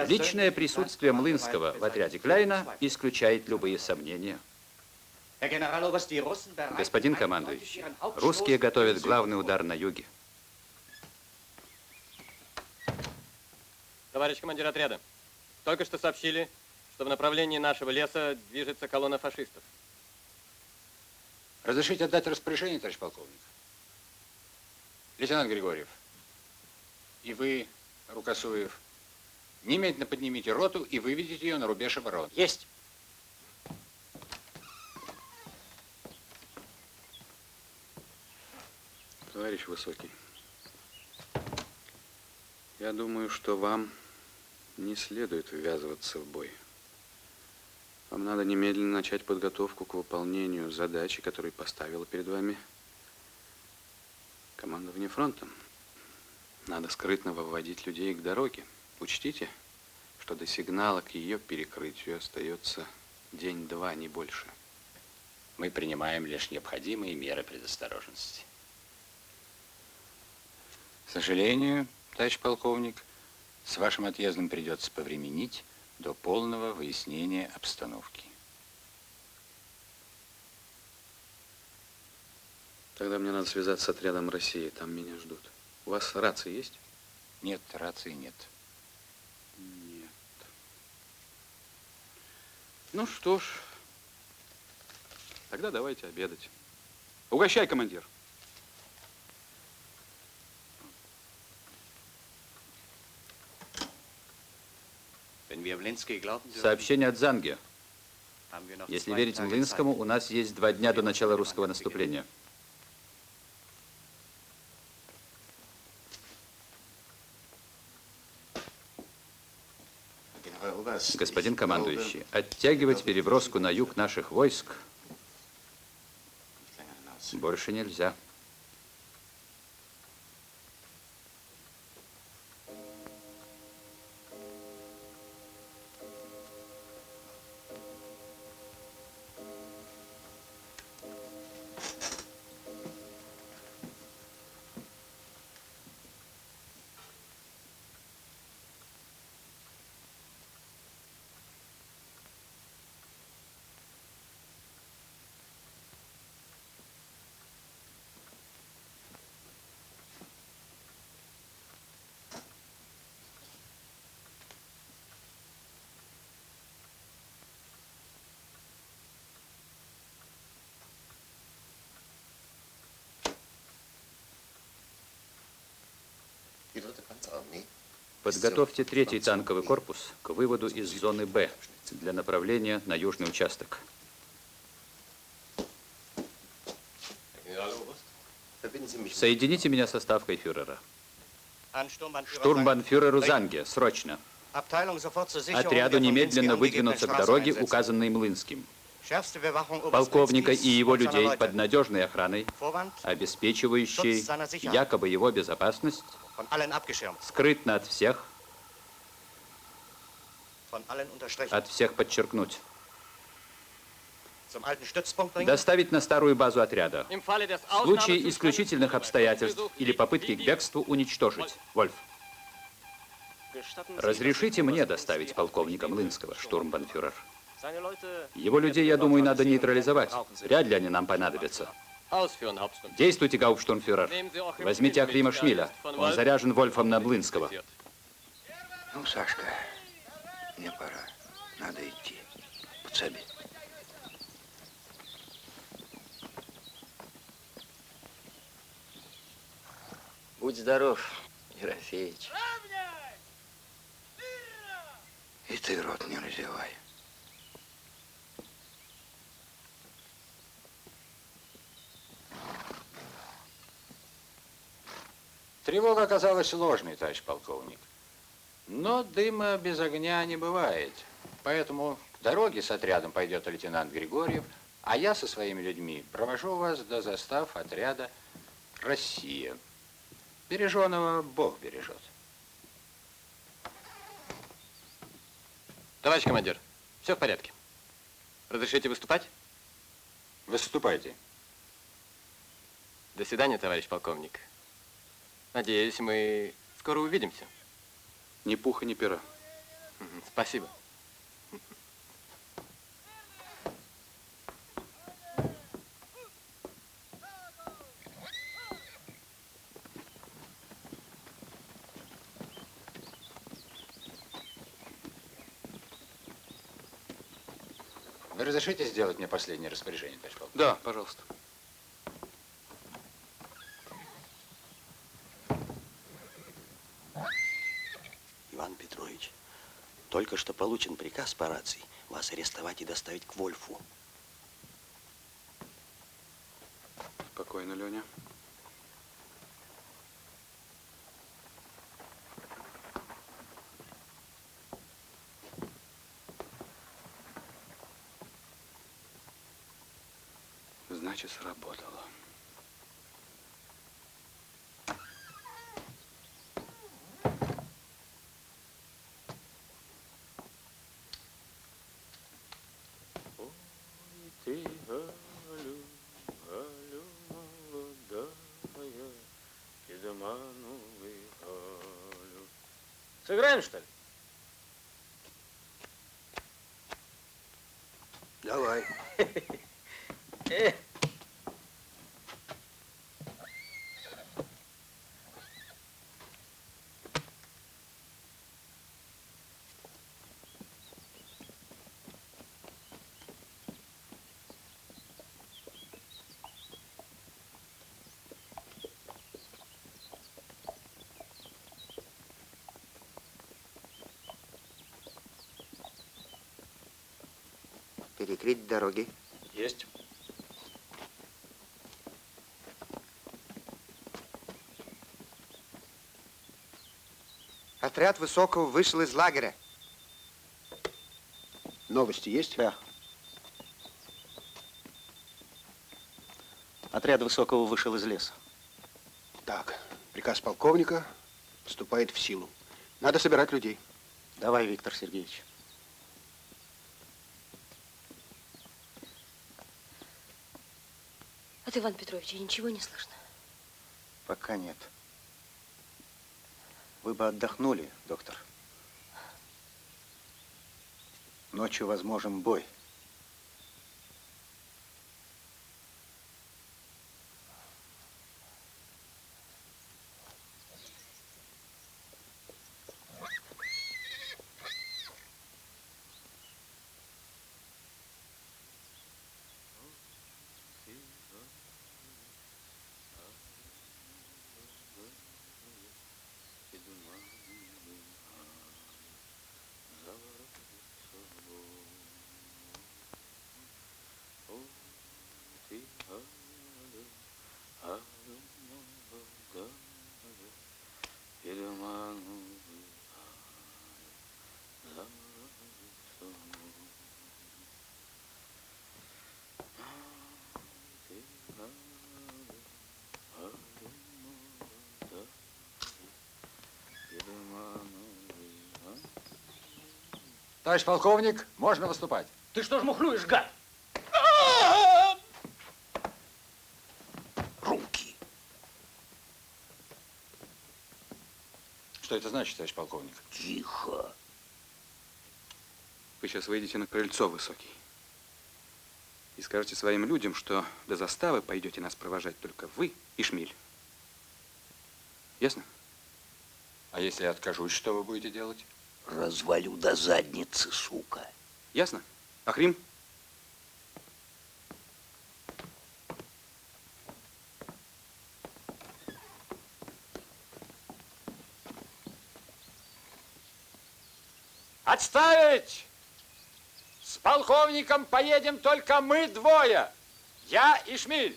Личное присутствие Млынского в отряде Кляйна исключает любые сомнения. Господин командующий, русские готовят главный удар на юге. Товарищ командир отряда, только что сообщили, что в направлении нашего леса движется колонна фашистов. Разрешите отдать распоряжение, товарищ полковник? Лейтенант Григорьев, и вы, Рукосуев, немедленно поднимите роту и выведите ее на рубеж обороны. Есть. Товарищ Высокий, я думаю, что вам не следует ввязываться в бой. Вам надо немедленно начать подготовку к выполнению задачи, которую поставила перед вами командование фронтом. Надо скрытно выводить людей к дороге. Учтите, что до сигнала к ее перекрытию остается день-два, не больше. Мы принимаем лишь необходимые меры предосторожности. К сожалению, товарищ полковник, с вашим отъездом придется повременить до полного выяснения обстановки. Тогда мне надо связаться с отрядом России, там меня ждут. У вас рации есть? Нет, рации нет. Нет. Ну что ж, тогда давайте обедать. Угощай, командир. Сообщение от Занге. Если верить Млынскому, у нас есть 2 дня до начала русского наступления. Господин командующий, оттягивать переброску на юг наших войск больше нельзя. Подготовьте 3-й танковый корпус к выводу из зоны Б для направления на южный участок. Соедините меня со ставкой фюрера. Штурмбанфюреру Занге, срочно. Отряду немедленно выдвинуться к дороге, указанной Млынским. полковника и его людей под надежной охраной, обеспечивающей якобы его безопасность, скрытно от всех подчеркнуть. Доставить на старую базу отряда. В случае исключительных обстоятельств или попытки к бегству уничтожить. Вольф. Разрешите мне доставить полковника Млынского, штурмбанфюрер. Его людей, я думаю, надо нейтрализовать. Вряд ли они нам понадобятся. Действуйте, гауптштурмфюрер. Возьмите Ахрима Шмиля. Он заряжен Вольфом на Млынского. Ну, Сашка, мне пора. Надо идти. Подсоби. Будь здоров, Ерофеич. И ты рот не разевай. Тревога оказалась сложной, товарищ полковник. Но дыма без огня не бывает. Поэтому к дороге с отрядом пойдет лейтенант Григорьев, а я со своими людьми провожу вас до застав отряда «Россия». Береженого Бог бережет. Товарищ командир, все в порядке. Разрешите выступать? Выступайте. До свидания, товарищ полковник. Надеюсь, мы скоро увидимся. Ни пуха, ни пера. Спасибо. Вы разрешите сделать мне последнее распоряжение, товарищ полковник? Да, пожалуйста. Иван Петрович, только что получен приказ по рации вас арестовать и доставить к Вольфу. Спокойно, Леня. Значит, сработало. Ты, Галю, Галю молодая, Кидмановый Галю. Сыграем, что ли? Давай. Перекрыть дороги. Есть. Отряд Высокого вышел из лагеря. Новости есть? Да. Отряд Высокого вышел из леса. Так, приказ полковника вступает в силу. Надо собирать людей. Давай, Виктор Сергеевич. От Ивана Петровича ничего не слышно? Пока нет. Вы бы отдохнули, доктор. Ночью возможен бой. Товарищ полковник, можно выступать. Ты что ж мухлюешь, гад? Руки. Что это значит, товарищ полковник? Тихо. Вы сейчас выйдете на крыльцо, Высокий, и скажете своим людям, что до заставы пойдете нас провожать только вы и Шмиль. Ясно? А если я откажусь, что вы будете делать? Развалю до задницы, сука. Ясно? Ахрим? Отставить! С полковником поедем только мы двое. Я и Шмиль.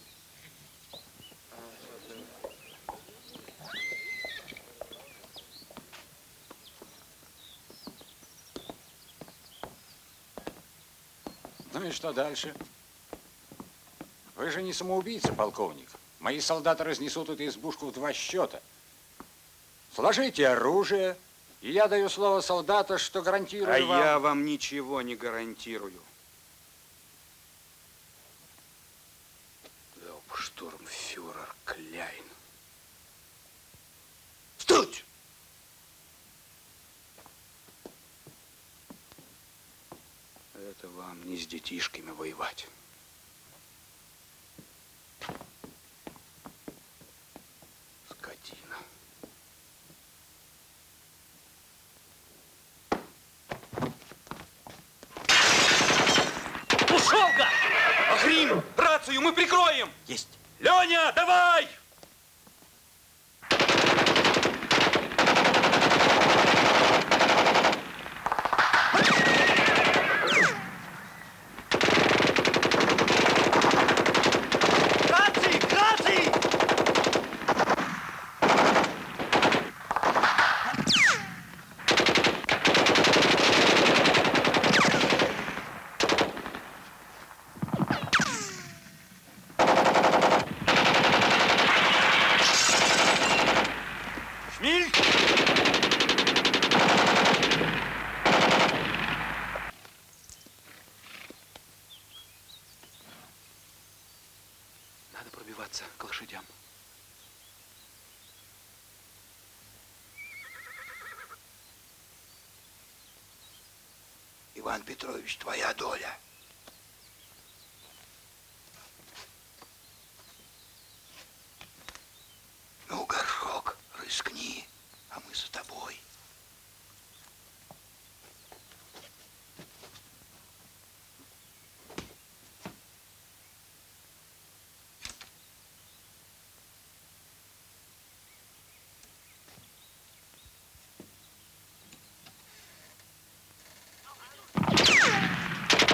Ну и что дальше? Вы же не самоубийца, полковник. Мои солдаты разнесут эту избушку в 2 счета. Сложите оружие, и я даю слово солдата, что гарантирую вам... А я вам ничего не гарантирую. Гауптштурмфюрер Кляйн. Стуть! Это вам не с детишками воевать. Скотина. Ушел, гад! Ахрим, рацию мы прикроем! Есть. Леня, давай! Надо пробиваться к лошадям. Иван Петрович, твоя доля. Ну, Горшок, рискни, а мы за тобой.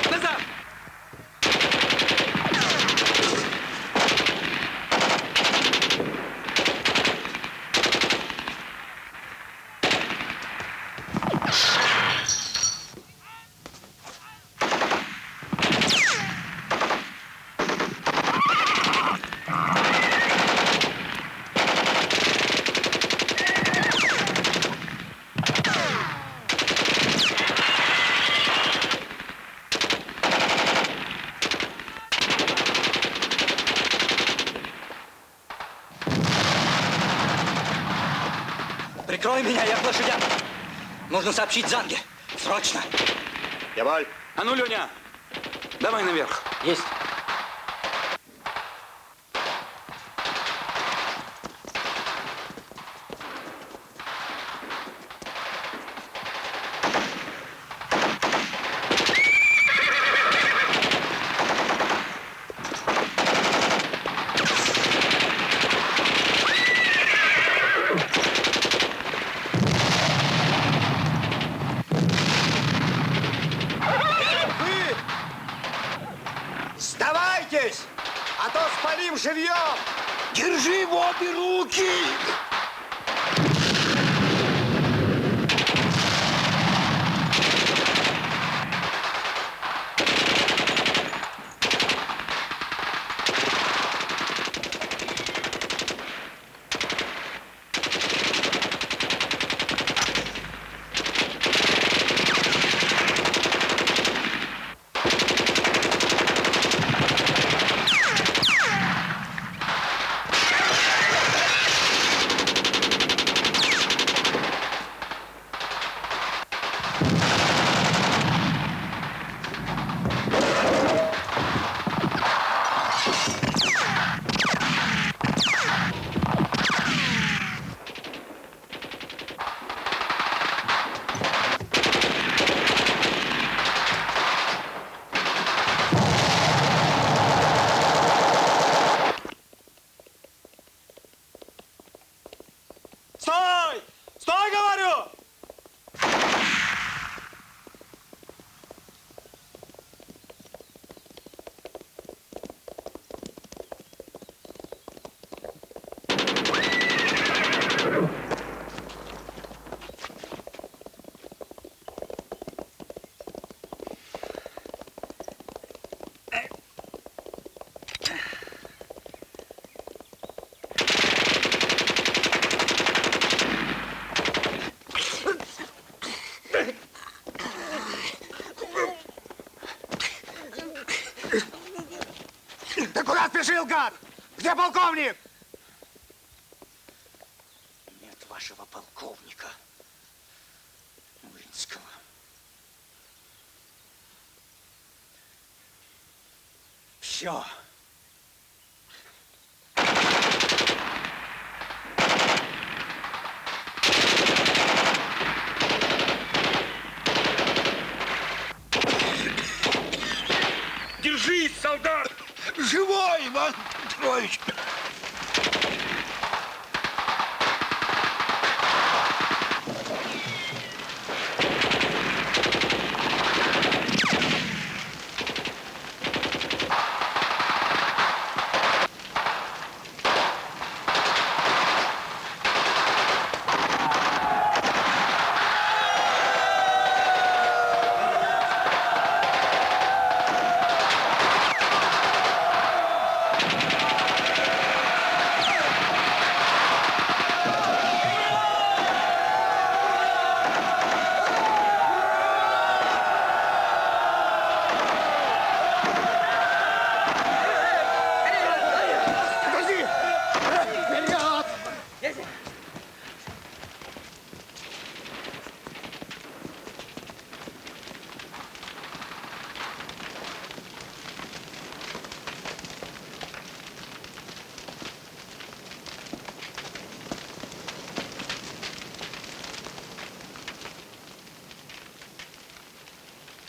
Назад! Прикрой меня, я к лошадям. Нужно сообщить Занге. Срочно. Яваль. А ну, Леня, давай наверх. Есть. Сдавайтесь, а то спалим живьем! Держи в обе руки! куда спешил, гад? Где полковник? Нет вашего полковника Млинского. Все. Держись, солдат! Живой, Иван Петрович!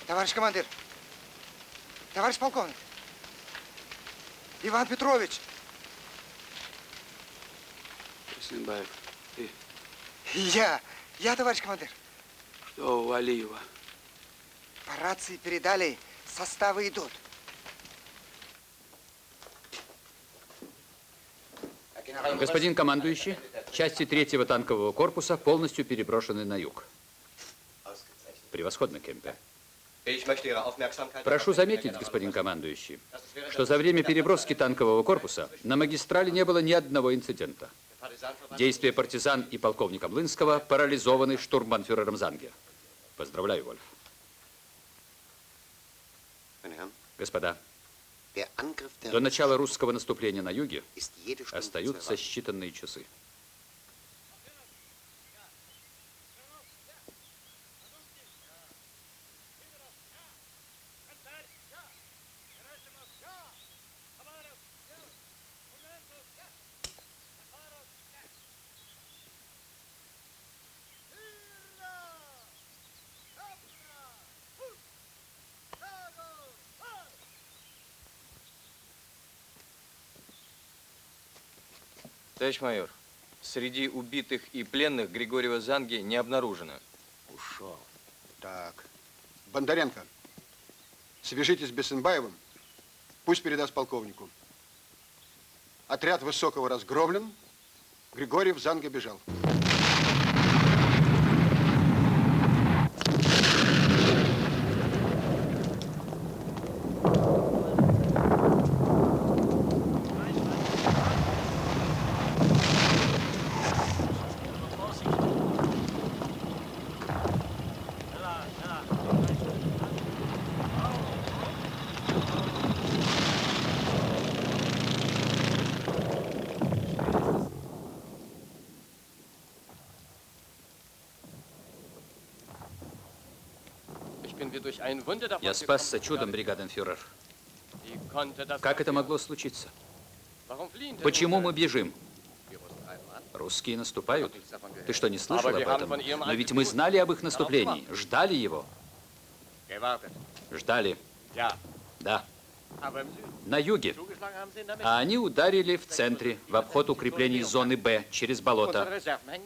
Товарищ командир, товарищ полковник, Иван Петрович. Симбаев, ты? Я, товарищ командир. Что у Алиева? По рации передали, составы идут. Господин командующий, части 3-го танкового корпуса полностью переброшены на юг. Превосходно, Кемпе. Прошу заметить, господин командующий, что за время переброски танкового корпуса на магистрали не было ни одного инцидента. Действия партизан и полковника Млынского парализованы штурмбанфюрером Занге. Поздравляю, Вольф. Господа, до начала русского наступления на юге остаются считанные часы. Товарищ майор, среди убитых и пленных Григорьева Занги не обнаружено. Ушел. Так. Бондаренко, свяжитесь с Бесенбаевым, пусть передаст полковнику. Отряд Высокого разгромлен, Григорьев Занга бежал. Я спасся чудом, бригаденфюрер. Как это могло случиться? Почему мы бежим? Русские наступают. Ты что, не слышал об этом? Но ведь мы знали об их наступлении, ждали его. Ждали. Да. На юге. А они ударили в центре, в обход укреплений зоны Б, через болото.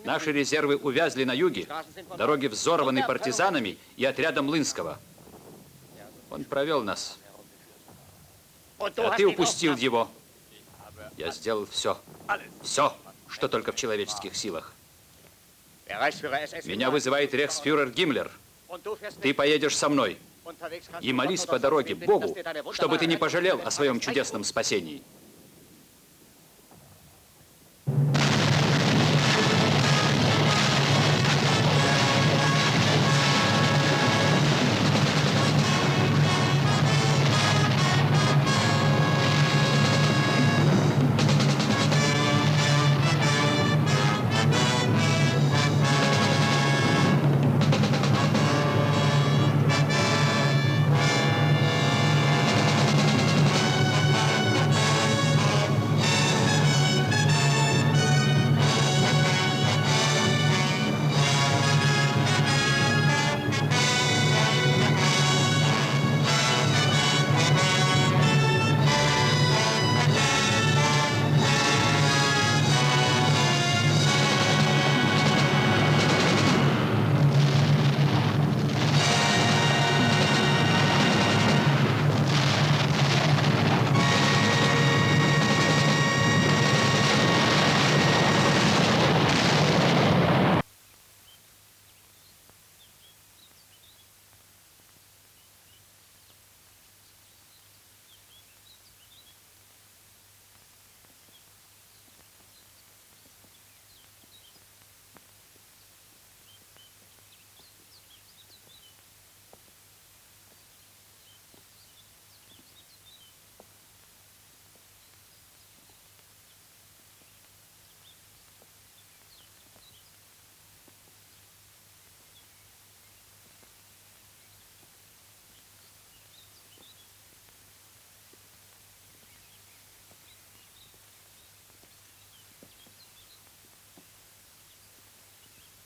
Наши резервы увязли на юге, дороги взорваны партизанами и отрядом Млынского. Он провел нас. А ты упустил его. Я сделал все. Все, что только в человеческих силах. Меня вызывает рейхсфюрер Гиммлер. Ты поедешь со мной. И молись по дороге Богу, чтобы ты не пожалел о своем чудесном спасении.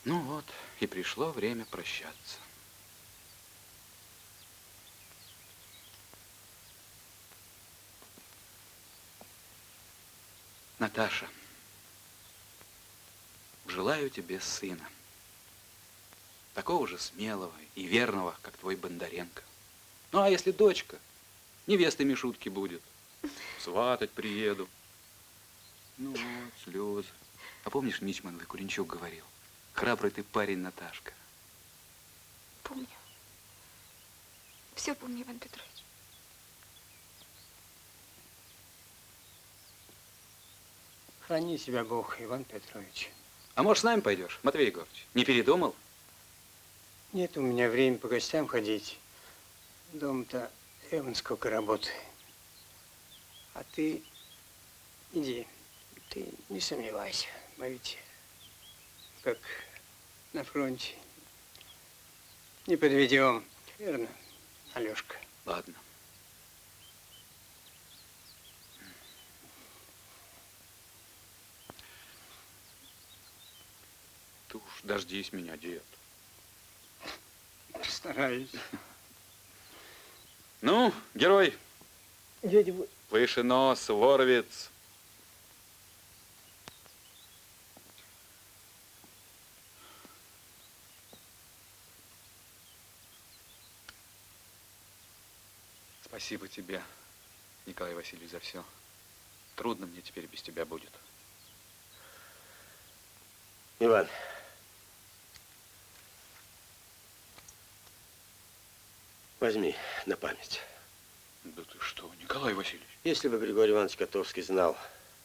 Ну вот, и пришло время прощаться. Наташа, желаю тебе сына. Такого же смелого и верного, как твой Бондаренко. Ну, а если дочка, невестой Мишутки будет. Сватать приеду. Ну вот, слезы. А помнишь, Мичман Куренчук говорил? Храбрый ты парень, Наташка. Помню. Все помню, Иван Петрович. Храни себя Бог, Иван Петрович. А может, с нами пойдешь, Матвей Егорович? Не передумал? Нет у меня времени по гостям ходить. Дома-то эван сколько работы. А ты иди, ты не сомневайся. Мы ведь как на фронте. Не подведем, верно, Алешка? Ладно. Ты уж дождись меня, дед. Стараюсь. Ну, герой. Дядя, Выше нос, Воровец. Спасибо тебе, Николай Васильевич, за все. Трудно мне теперь без тебя будет. Иван, возьми на память. Да ты что, Николай Васильевич? Если бы Григорий Иванович Котовский знал,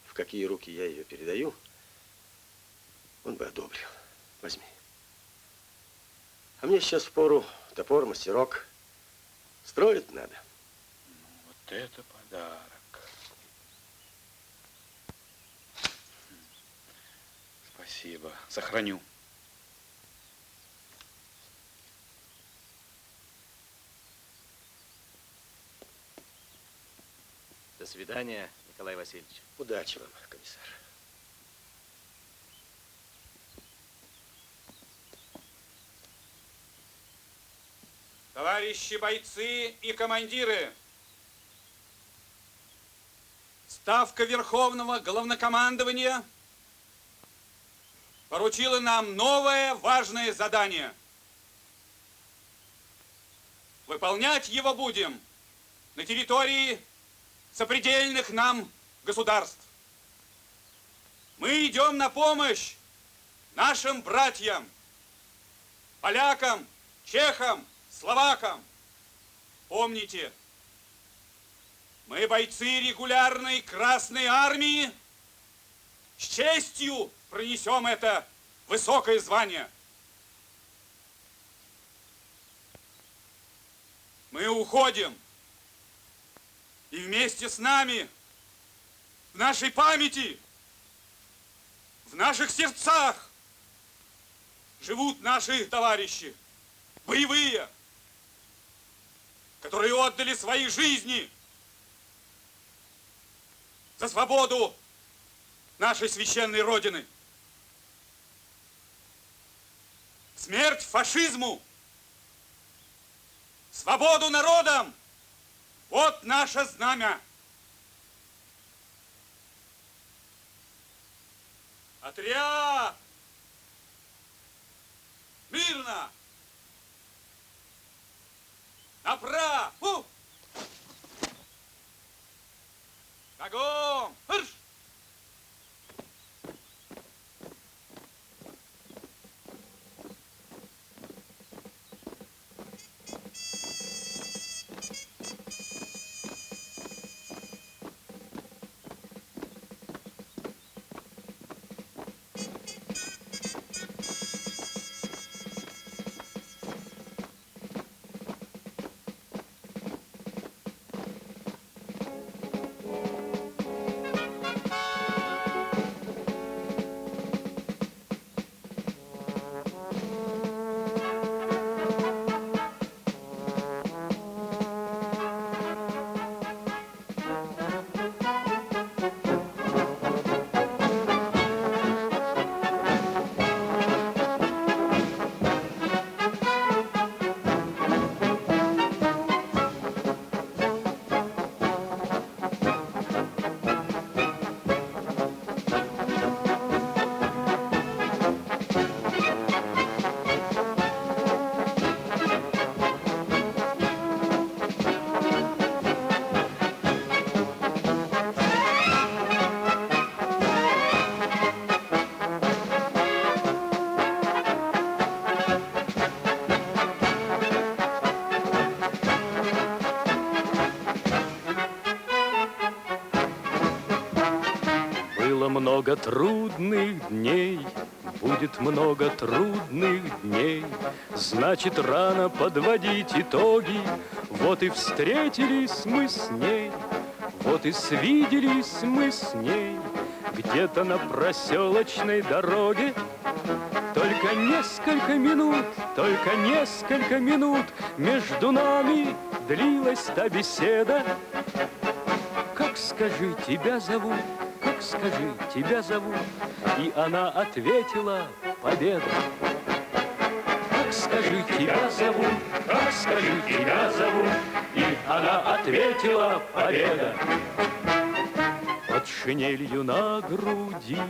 в какие руки я ее передаю, он бы одобрил. Возьми. А мне сейчас впору топор, мастерок. Строить надо. Ну, вот это подарок. Спасибо. Сохраню. До свидания, Николай Васильевич. Удачи вам, комиссар. Товарищи бойцы и командиры, Ставка Верховного Главнокомандования поручила нам новое важное задание. Выполнять его будем на территории сопредельных нам государств. Мы идем на помощь нашим братьям, полякам, чехам, словакам. Помните, мы бойцы регулярной Красной Армии, с честью пронесем это высокое звание. Мы уходим, и вместе с нами, в нашей памяти, в наших сердцах живут наши товарищи, боевые, которые отдали свои жизни за свободу нашей священной Родины. Смерть фашизму! Свободу народам! Вот наше знамя! Отряд! Мирно! Направо! Шагом! Марш! много трудных дней, будет много трудных дней. Значит, рано подводить итоги. Вот и встретились мы с ней, вот и свиделись мы с ней где-то на проселочной дороге. Только несколько минут между нами длилась та беседа. Как, скажи, тебя зовут? Как, скажи, тебя зовут? И она ответила: Победа. Как, скажи, тебя зовут? Как, скажи, тебя зовут? И она ответила: Победа. Под шинелью на груди,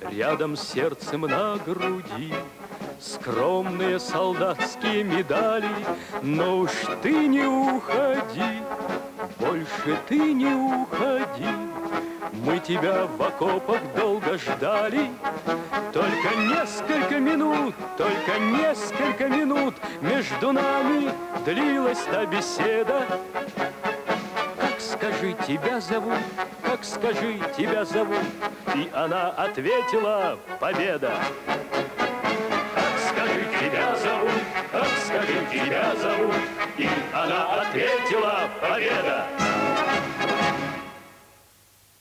рядом с сердцем на груди, скромные солдатские медали. Но уж ты не уходи, больше ты не уходи. Мы тебя в окопах долго ждали. Только несколько минут между нами длилась та беседа. Как, скажи, тебя зовут? Как, скажи, тебя зовут? И она ответила: Победа.